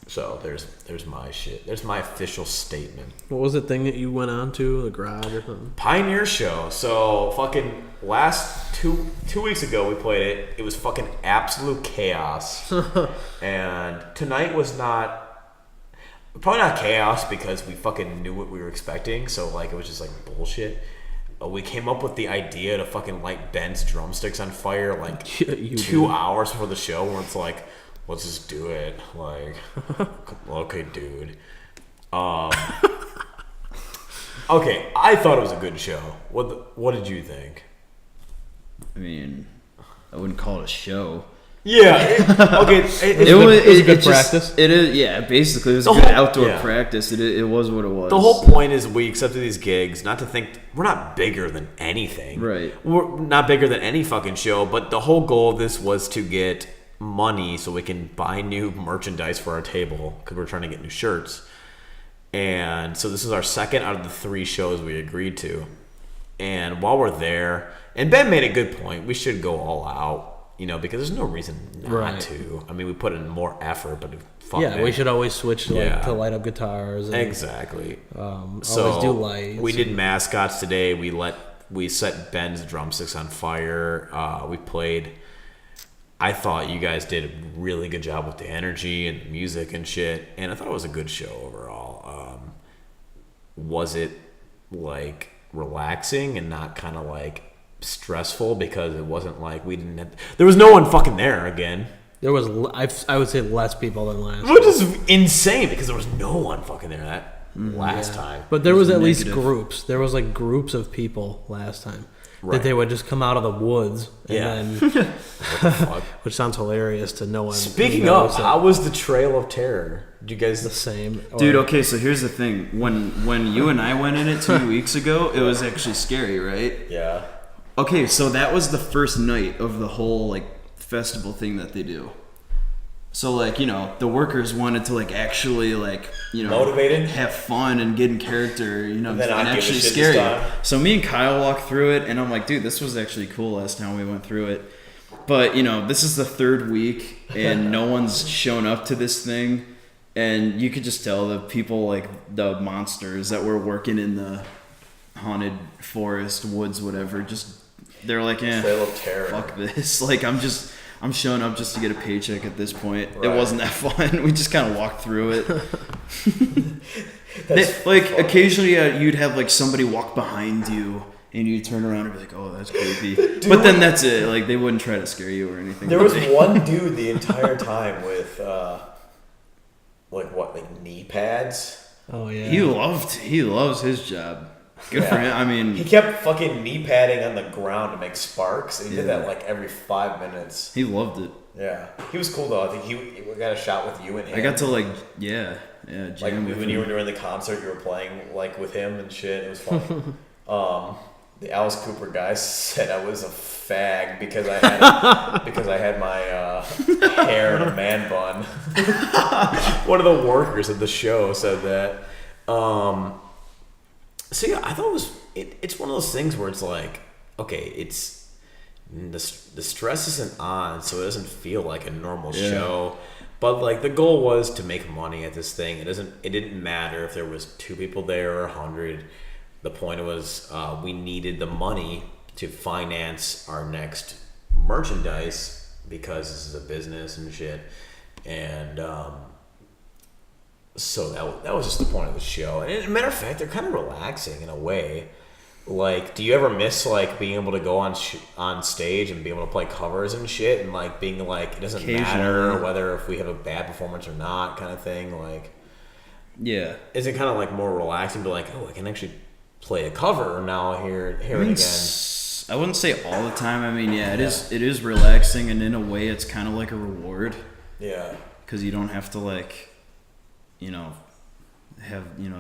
A: So there's my shit. There's my official statement.
C: What was the thing that you went on to, the garage or something?
A: Pioneer show. So fucking last two weeks ago we played it. It was fucking absolute chaos. And tonight was probably not chaos because we fucking knew what we were expecting. So like it was just like bullshit. we came up with the idea to fucking light Ben's drumsticks on fire like
C: You
A: 2 hours before the show, where it's like, let's just do it. Like, okay, dude. Okay, I thought it was a good show. What did you think?
B: I mean, I wouldn't call it a show.
A: Yeah. Okay.
C: It was a good practice.
B: It is, yeah. Basically, it was a
A: The
B: good
A: whole-
B: outdoor
A: yeah.
B: practice. It was what it was.
A: The whole point is we accepted these gigs not to think we're not bigger than anything.
B: Right.
A: We're not bigger than any fucking show, but the whole goal of this was to get money so we can buy new merchandise for our table because we're trying to get new shirts. And so this is our second out of the 3 shows we agreed to. And while we're there, and Ben made a good point, we should go all out, you know, because there's no reason not
C: Right.
A: to. I mean, we put in more effort, but fuck
C: Yeah,
A: it.
C: we should always switch to,
A: Yeah.
C: to light up guitars. And,
A: Exactly.
C: So always do lights.
A: We did mascots today. We set Ben's drumsticks on fire. We played. I thought you guys did a really good job with the energy and the music and shit, and I thought it was a good show overall. Was it like relaxing and not kind of like stressful because it wasn't like we didn't have, there was no one fucking there again,
C: There was, I would say, less people than last.
A: which is insane because there was no one fucking there that last time.
C: But there was at least
B: negative.
C: groups. There was like groups of people last time
A: Right.
C: that they would just come out of the woods. And
A: Yeah.
C: then,
A: Fuck.
C: which sounds hilarious to no one.
A: Speaking
C: who knows
A: of,
C: that
A: how was the Trail of Terror? Did you guys?
C: the same, or-
B: Dude, okay, so here's the thing. When you and I went in it 2 weeks ago, it was actually scary, right?
A: Yeah.
B: Okay, so that was the first night of the whole like festival thing that they do. So like, you know, the workers wanted to like actually like, you know,
A: Motivated?
B: have fun and get in character, you know,
A: And then
B: and
A: not give a
B: actually
A: shit
B: scare
A: this
B: you.
A: time.
B: So me and Kyle walked through it and I'm like, dude, this was actually cool last time we went through it. But, you know, this is the 3rd week and no one's shown up to this thing. And you could just tell the people, like the monsters that were working in the haunted forest, woods, whatever, just, they're like,
A: Trail of Terror.
B: fuck this. Like, I'm showing up just to get a paycheck at this point.
A: Right.
B: It wasn't that fun. We just kind of walked through it. Like, occasionally you'd have like somebody walk behind you and you'd turn around and be like, oh, that's creepy. But then that's it. Like, they wouldn't try to scare you or anything.
A: There was one dude the entire time with like knee pads.
C: Oh yeah.
B: He loves his job. Good for him. I mean,
A: He kept fucking knee padding on the ground to make sparks. And he did
B: Yeah.
A: that like every 5 minutes.
B: he loved it.
A: Yeah, he was cool though. I think he got a shot with you and him.
B: I got to like,
A: like
B: jam with
A: when
B: him.
A: you were doing the concert, you were playing like with him and shit. It was funny. The Alice Cooper guy said I was a fag because I had my hair in a man bun. One of the workers at the show said that. So yeah, I thought it's one of those things where it's like, okay, it's the stress isn't on, so it doesn't feel like a normal show. But like the goal was to make money at this thing. It didn't matter if there was 2 people there or 100. The point was we needed the money to finance our next merchandise because this is a business and shit. And so that was just the point of the show. And as a matter of fact, they're kind of relaxing in a way. Like, do you ever miss like being able to go on stage and be able to play covers and shit, and like being like it doesn't matter
B: Occasionally.
A: whether if we have a bad performance or not, kind of thing? Like,
B: Yeah.
A: is it kind of like more relaxing to like, oh, I can actually play a cover now hear
B: I
A: it
B: mean,
A: again?
B: I wouldn't say all the time. I mean, yeah, it is relaxing, and in a way, it's kind of like a reward
A: Yeah.
B: because you don't have to like, you know,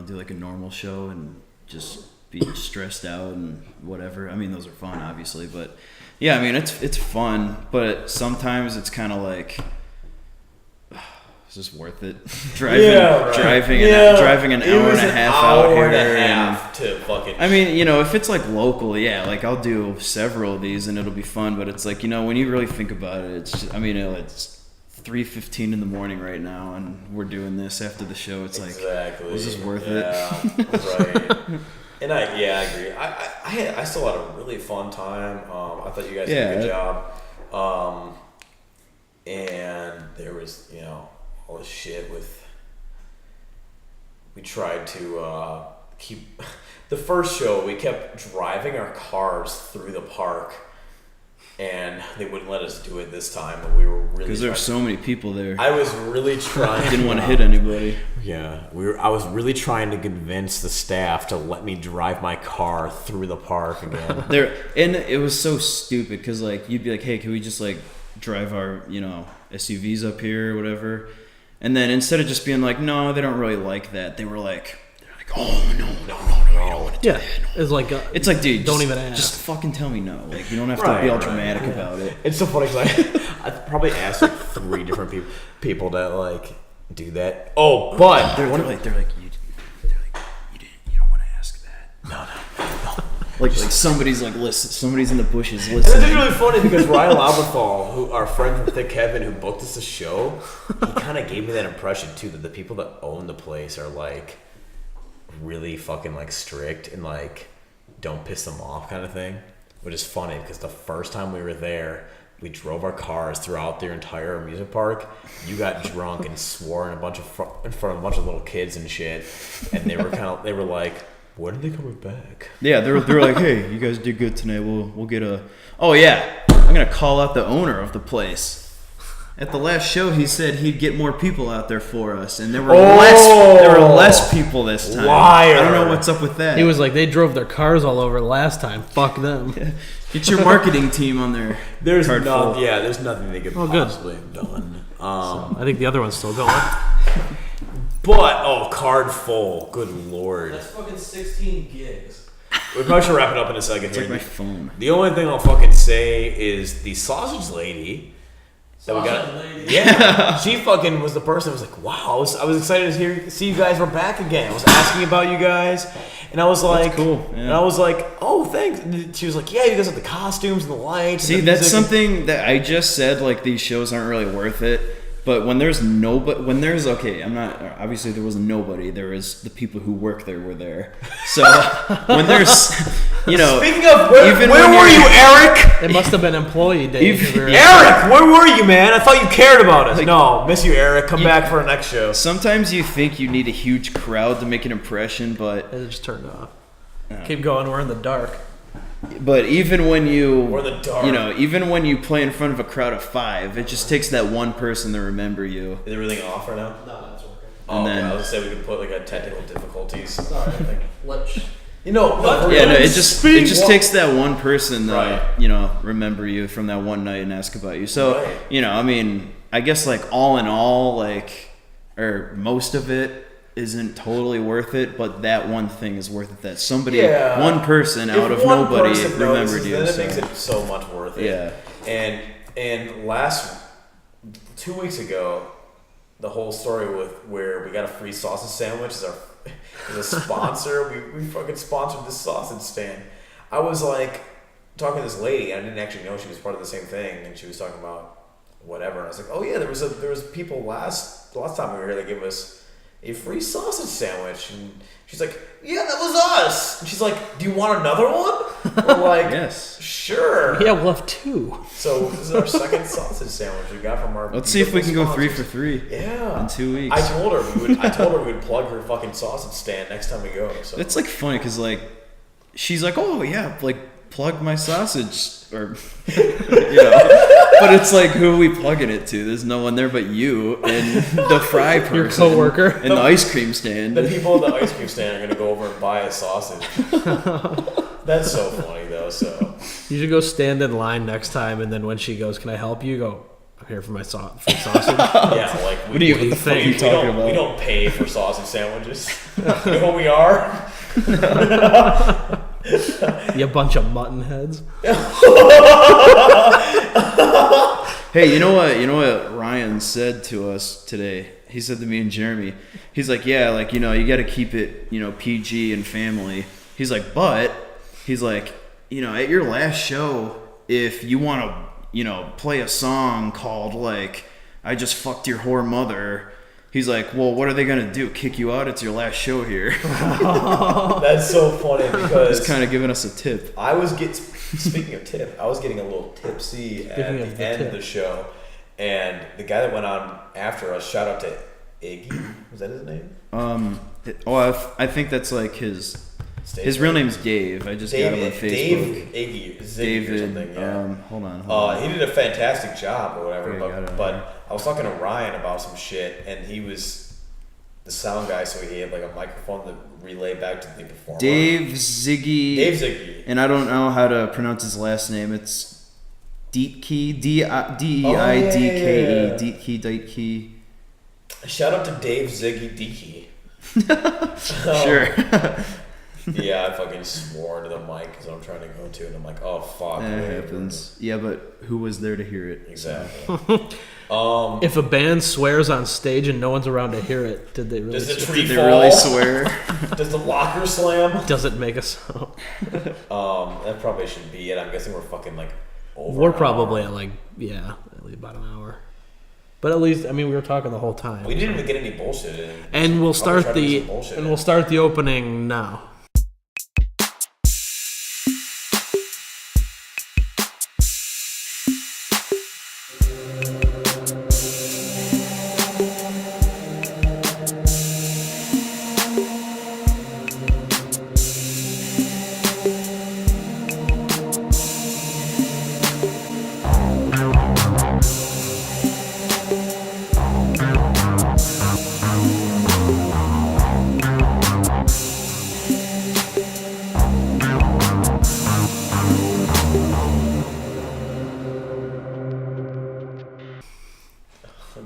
B: do like a normal show and just be stressed out and whatever. I mean, those are fun, obviously, but yeah, I mean, it's fun, but sometimes it's kind of like, is this worth it? driving an hour and a half out here.
A: To fucking.
B: I mean, you know, if it's like local, yeah, like I'll do several of these and it'll be fun. But it's like, you know, when you really think about it, it's just, I mean, it's 3:15 in the morning right now, and we're doing this after the show. It's
A: Exactly.
B: like, was this worth
A: it? Right. And I agree. I still had a really fun time. I thought you guys did a good job. And there was, all this shit with. We tried to the first show we kept driving our cars through the park, and they wouldn't let us do it this time. But we were really
B: Because there were so many people there.
A: I was really trying.
B: Didn't want to hit anybody.
A: Yeah, I was really trying to convince the staff to let me drive my car through the park again.
B: And it was so stupid because like you'd be like, hey, can we just like drive our SUVs up here or whatever? And then instead of just being like, no, they don't really like that, they're like, oh no, we don't want to do
C: Yeah,
B: that.
C: it's like
B: It's like, dude,
C: don't
B: just,
C: even ask.
B: Just fucking tell me no. Like you don't have to be all dramatic about it.
A: It's so funny because I probably asked like 3 different people to like do that. Oh, but
B: They're like, you don't want to ask that.
A: no.
B: Like somebody's like, listen, somebody's in the bushes
A: And this
B: listening.
A: is really funny because Ryan Alberthal, who our friend from Thick Kevin, who booked us the show, he kind of gave me that impression too that the people that own the place are like really fucking like strict and like don't piss them off kind of thing, which is funny because the first time we were there, we drove our cars throughout their entire amusement park. You got drunk and swore in front of a bunch of little kids and shit, and they were like, when are they coming back?
B: Yeah, they're like, hey, you guys did good tonight. We'll get a. Oh yeah, I'm gonna call out the owner of the place. At the last show, he said he'd get more people out there for us, and there were less people this time.
A: Liar.
B: I don't know what's up with that.
C: He was like, they drove their cars all over last time. Fuck them.
B: Get your marketing team on there.
A: There's
B: Card full.
A: there's nothing they could
C: Oh, good.
A: possibly have done.
C: I think the other one's still going.
A: But card full. Good lord.
C: fucking 16 gigs.
A: We probably should wrap it up in a second
B: It's
A: here.
B: like my phone.
A: The only thing I'll fucking say is the sausage lady. That we got. Yeah, she fucking was the person that was like, wow, I was excited to see you guys were back again. I was asking about you guys, and I was like,
B: cool, yeah.
A: And I was like, oh, thanks. And she was like, yeah, you guys have the costumes and the lights.
B: See,
A: and the
B: that's
A: music."
B: something that I just said. Like these shows aren't really worth it. But when there's I'm not. Obviously, there was nobody. There was the people who work there were there. So when there's,
A: Speaking of, where
B: even
A: were
B: when
A: you,
B: you're-
A: Eric?
C: It must have been employee day.
A: Eric, where were you, man? I thought you cared about us. No, miss you, Eric. Come back for our next show.
B: Sometimes you think you need a huge crowd to make an impression, but
C: It just turned off. Keep going. We're in the dark.
B: even when you
A: Or the dark.
B: even when you play in front of a crowd of 5, it just takes that one person to remember you.
A: Is everything off right now?
C: No, that's working.
A: Oh,
B: And
A: okay.
B: then-
A: I was gonna say we could put like a technical difficulties.
C: Sorry. Let's.
A: You know,
B: Yeah, no, it just takes that one person to
A: Right.
B: remember you from that one night and ask about you. So
A: Right.
B: I mean, I guess like all in all, or most of it isn't totally worth it, but that one thing is worth it. That somebody,
A: Yeah.
B: one person out
A: If
B: of
A: one
B: nobody
A: person
B: remembered
A: notices,
B: you.
A: then it
B: So.
A: makes it so much worth it.
B: Yeah.
A: And last 2 weeks ago, the whole story with where we got a free sausage sandwich as a sponsor. we fucking sponsored this sausage stand. I was like talking to this lady, and I didn't actually know she was part of the same thing, and she was talking about whatever. And I was like, oh yeah, there was people last time we were here that gave us a free sausage sandwich, and she's like, yeah, that was us. And she's like, do you want another one? We're like,
B: Yes.
A: sure.
C: Yeah, we'll have 2.
A: So this is our second sausage sandwich we got from our.
B: Let's see if we can go 3
A: sponsors.
B: for 3.
A: Yeah.
B: in 2 weeks.
A: I told her we would plug her fucking sausage stand next time we go. So
B: It's like funny because she's like, oh yeah, plug my sausage or but it's like, who are we plugging it to? There's no one there but you and the fry person,
C: Your coworker.
B: and the ice cream stand.
A: the people at the ice cream stand are gonna go over and buy a sausage. That's so funny though. So
C: You should go stand in line next time, and then when she goes, "Can I help you?" Go. I'm here for my free sausite.
A: yeah, like
B: What the fuck are you talking about?
A: We don't pay for sausage sandwiches. You know what we are?
C: You bunch of mutton heads.
B: Hey, you know what Ryan said to us today? He said to me and Jeremy, he's like, yeah, you got to keep it, PG and family. He's like, but he's like, at your last show, if you want to, play a song called I Just Fucked Your Whore Mother, he's like, well, what are they going to do? Kick you out? It's your last show here.
A: That's so funny because
B: He's kind of giving us a tip.
A: Speaking of tip, I was getting a little tipsy at
C: Speaking
A: the
C: of the
A: end
C: tip.
A: of the show, and the guy that went on after us, shout out to Iggy. Was that his name?
B: I think that's like his real name's Dave. I just got him on Facebook.
A: Dave Ziggy or
B: David.
A: something. Yeah.
B: Hold on.
A: He did a fantastic job or whatever.
B: Okay,
A: but I was talking to Ryan about some shit, and he was the sound guy, so he had like a microphone that relayed back to the performer.
B: Dave Ziggy. And I don't know how to pronounce his last name. It's Deitke. Deidke. Deitke.
A: Shout out to Dave Ziggy Deakey.
B: Sure.
A: Yeah, I fucking swore into the mic because I'm trying to go to, and I'm like, oh fuck.
B: That happens. Yeah, but who was there to hear it?
A: Exactly.
C: If a band swears on stage and no one's around to hear it, did they really?
A: Does the
C: swear?
A: tree
B: Did they
A: fall?
B: really swear?
A: Does the locker slam?
C: Does it make a sound?
A: That probably should be it. I'm guessing we're fucking like over.
C: We're
A: an
C: probably
A: hour.
C: at like at least about an hour. But at least, I mean, we were talking the whole time.
A: We didn't even get any bullshit in.
C: And we'll
A: Probably
C: start
A: tried to get
C: the
A: some bullshit
C: and
A: in.
C: we'll start the opening now.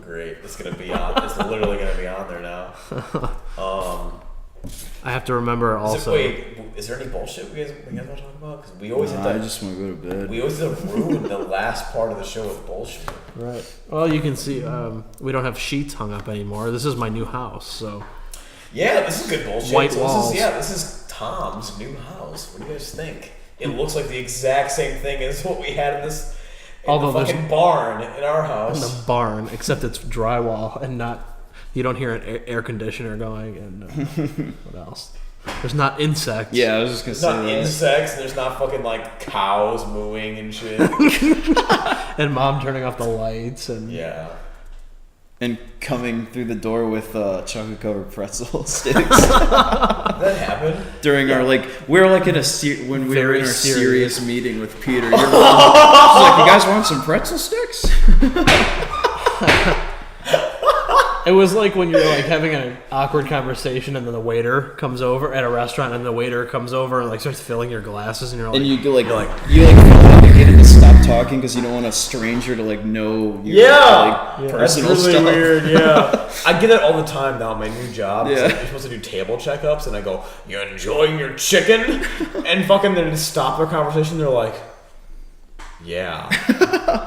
A: Great. It's gonna be on. It's literally gonna be on there now.
C: I have to remember also.
A: Is there any bullshit we guys want to talk about? Because we always
B: I
A: have to.
B: just want to go to bed.
A: We always have to ruin the last part of the show with bullshit.
C: Right. Well, you can see we don't have sheets hung up anymore. This is my new house, so.
A: Yeah, this is good bullshit.
C: White
A: So
C: walls.
A: This is Tom's new house. What do you guys think? It looks like the exact same thing as what we had in this.
C: Although
A: the
C: there's-
A: fucking barn in our
C: In
A: house.
C: the barn, except it's drywall and not. You don't hear an air conditioner going, and what else? There's not insects.
B: Yeah, I was just gonna
A: There's
B: say
A: not
B: that.
A: insects, and there's not fucking like cows mooing and shit.
C: And mom turning off the lights and.
A: Yeah.
B: And coming through the door with chocolate covered pretzel sticks
A: Did that happen?
B: during our we're like in a when we were
C: Very
B: in our
C: serious.
B: serious meeting with Peter. Your mom was like, "You guys want some pretzel sticks?"
C: It was like when you're like having an awkward conversation, and then the waiter comes over at a restaurant, and the waiter comes over and like starts filling your glasses, and you're like,
B: And you go you feel obligated to stop talking because you don't want a stranger to know your
A: That's
B: personal
A: really
B: stuff.
A: weird. Yeah, I get it all the time now. At my new job,
B: Yeah.
A: It's like you're supposed to do table checkups, and I go, "You enjoying your chicken?" And fucking then to stop their conversation, they're like, "Yeah."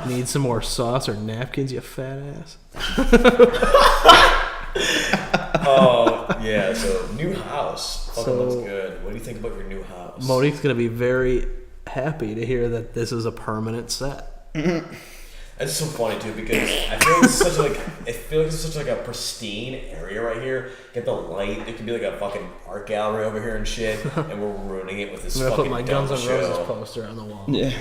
C: need some more sauce or napkins, you fat ass.
A: Oh yeah. So new house, fucking
C: So-
A: looks good. What do you think about your new house?
C: Monique's gonna be very happy to hear that this is a permanent set.
A: It's so funny too because I feel like it's such like a pristine area right here. Get the light. It could be like a fucking art gallery over here and shit, and we're ruining it with this
C: I'm gonna
A: fucking
C: put my
A: dumb
C: Guns N'
A: show.
C: Roses poster on the wall.
B: Yeah.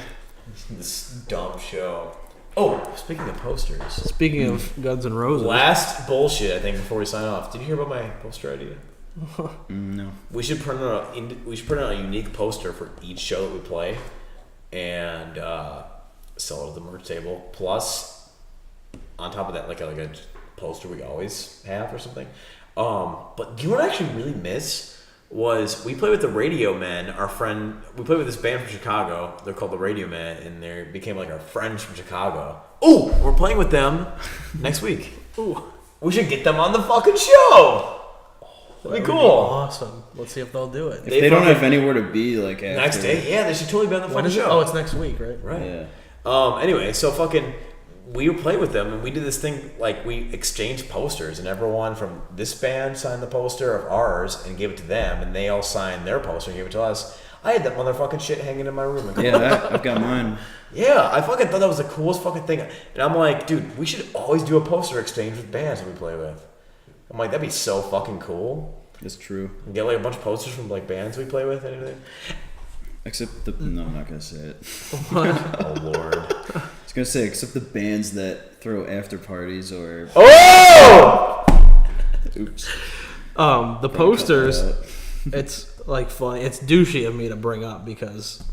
A: This dumb show. Oh, speaking of posters,
C: Speaking of Guns N' Roses,
A: last bullshit. I think before we sign off, did you hear about my poster idea?
B: No.
A: We should print out a unique poster for each show that we play, and sell it at the merch table. Plus, on top of that, like a poster we always have or something. But you know what I actually really miss was we played with the Radio Men. Our friend, we played with this band from Chicago. They're called the Radio Men, and they became like our friends from Chicago. Ooh, we're playing with them next week. Ooh, we should get them on the fucking show. That'd be cool.
C: Awesome. Let's see if they'll do it.
B: If they don't have anywhere to be, after.
A: Next day, yeah, they should totally be on the
C: When
A: fucking
C: is it?
A: show.
C: Oh, it's next week, right?
A: Right.
B: Yeah.
A: Anyway, so fucking, we were playing with them, and we did this thing, like, we exchanged posters, and everyone from this band signed the poster of ours and gave it to them, and they all signed their poster and gave it to us. I had that motherfucking shit hanging in my room.
B: Yeah, I've got mine.
A: Yeah, I fucking thought that was the coolest fucking thing. And I'm like, dude, we should always do a poster exchange with bands that we play with. I'm like, that'd be so fucking cool.
B: It's true.
A: And get, like, a bunch of posters from, like, bands we play with and everything.
B: Except no, I'm not gonna say it.
A: Oh, Lord.
B: I was gonna say except the bands that throw after parties or
A: Oh!
B: oops.
C: The posters, it's like funny. It's douchey of me to bring up because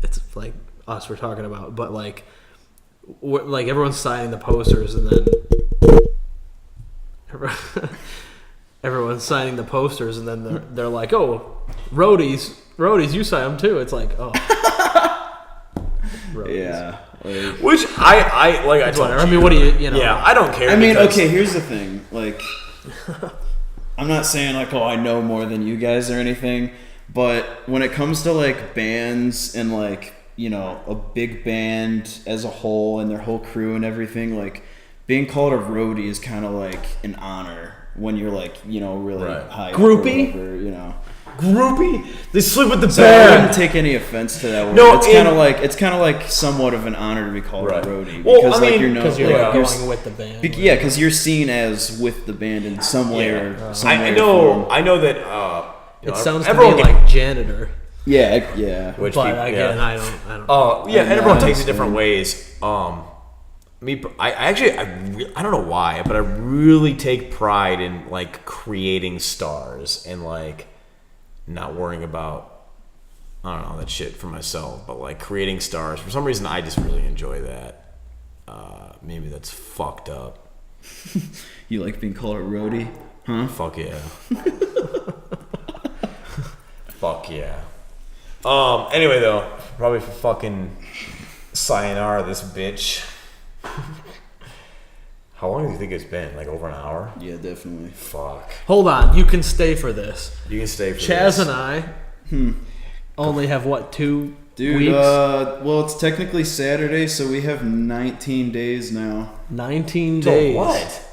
C: it's like us we're talking about, but like everyone's signing the posters and then everyone's signing the posters and then they're like, oh, roadies, you sign them too. It's like, oh, roadies.
B: Yeah. Like,
A: Which I like. I told
C: I mean, what do you know?
A: Yeah, I don't care.
B: I mean,
A: because-
B: okay, here's the thing. Like, I'm not saying like, oh, I know more than you guys or anything, but when it comes to like bands and like, you know, a big band as a whole and their whole crew and everything, like being called a roadie is kind of like an honor when you're like, you know, really
A: Right.
B: high up
A: Groupie?
B: or whatever, you know.
A: Groupie? They sleep with the
B: So I wouldn't take any offense to that word.
A: No,
B: it's kind of like somewhat of an honor to be called
A: Right.
B: a roadie
A: Well,
B: because
A: I mean,
B: like you're known
C: Because you're
B: like,
C: going with the band.
B: yeah, because you're seen as with the band in some way or some way
A: I
B: or
A: know.
B: form.
A: I know that.
C: It sounds to
A: everyone
C: me
A: can-
C: like janitor,
B: Yeah.
A: Which
C: but
A: people,
C: again,
A: yeah.
C: I don't.
A: Yeah, and everyone
B: I
A: takes it
B: understand.
A: different ways. I don't know why, but I really take pride in like creating stars and like not worrying about I don't know that shit for myself, but like creating stars. For some reason, I just really enjoy that. Maybe that's fucked up.
B: You like being called a roadie? Huh?
A: Fuck yeah. Fuck yeah. Anyway, though, probably for fucking sayonara this bitch. How long do you think it's been? Like over an hour?
B: Yeah, definitely.
A: Fuck.
C: Hold on, you can stay for this.
A: You can stay for
C: Chaz
A: this.
C: and I only have what 2
B: Dude,
C: weeks,
B: well, it's technically Saturday, so we have 19 days now.
C: 19
A: Till
C: days
A: what?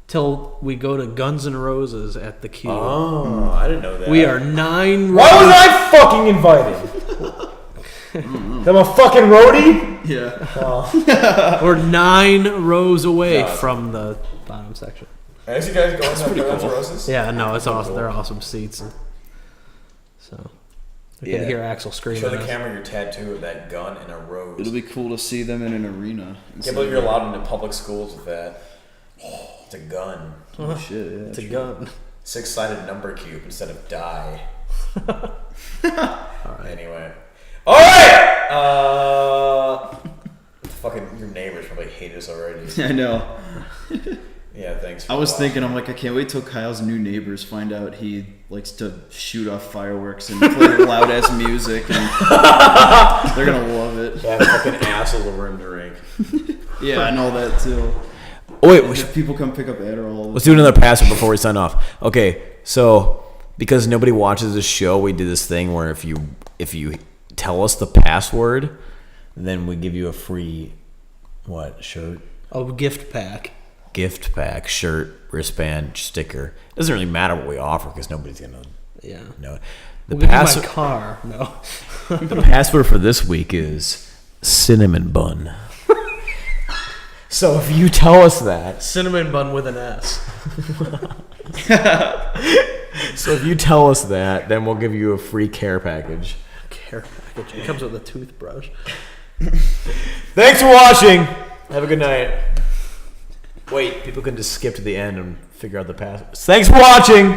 C: till we go to Guns N' Roses at the Q.
A: Oh, I didn't know that.
C: We are 9
A: Why was
C: rows.
A: I fucking invited? I'm a fucking roadie?
B: Yeah.
C: We're 9 rows away from the bottom section.
A: As you guys going to Guns N' Roses?
C: Yeah, no, it's awesome. They're awesome seats. So I
B: Yeah.
C: can hear Axel screaming.
A: Show the
C: at us.
A: camera your tattoo of that gun in a rose.
B: It'll be cool to see them in an arena.
A: Can't believe you're allowed into public schools with that. It's a gun.
B: Oh, shit, yeah.
C: It's a gun.
A: 6-sided number cube instead of die. Anyway. Alright! Fucking your neighbors probably hate us already.
B: I know.
A: Yeah, thanks.
B: I was thinking, I'm like, I can't wait till Kyle's new neighbors find out he likes to shoot off fireworks and play loud ass music, and they're gonna love it.
A: Yeah, fucking assholes over in drink.
B: Yeah, I know that too.
A: Oh, wait,
B: If people come pick up Adderall.
A: let's do another password before we sign off. Okay, so because nobody watches this show, we did this thing where if you tell us the password, then we give you a free shirt,
C: A gift pack.
A: gift pack, shirt, wristband, sticker. It doesn't really matter what we offer because nobody's gonna
C: Yeah.
A: know. The
C: We'll give you my
A: password,
C: car. No.
A: the password for this week is cinnamon bun. So if you tell us that,
C: Cinnamon bun with an S.
A: so if you tell us that, then we'll give you a free care package.
C: Care package. It comes with a toothbrush.
A: Thanks for watching. Have a good night. Wait, people can just skip to the end and figure out the password. Thanks for watching.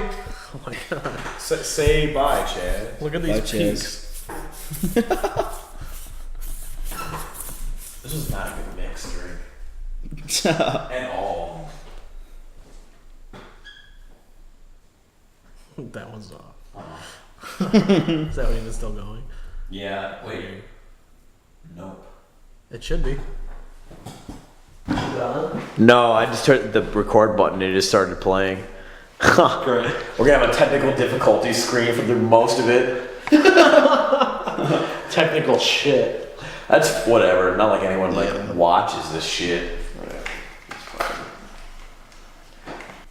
C: Oh my god.
A: Say bye, Chad.
C: Look at these
B: Bye,
C: peaks.
A: This was not a good mix drink at all.
C: That one's off. Is that one even still going?
A: Yeah. Wait. Nope.
C: It should be.
A: No, I just turned the record button and it just started playing. Great. We're gonna have a technical difficulty screen for the most of it.
C: Technical shit.
A: That's whatever. Not like anyone watches this shit.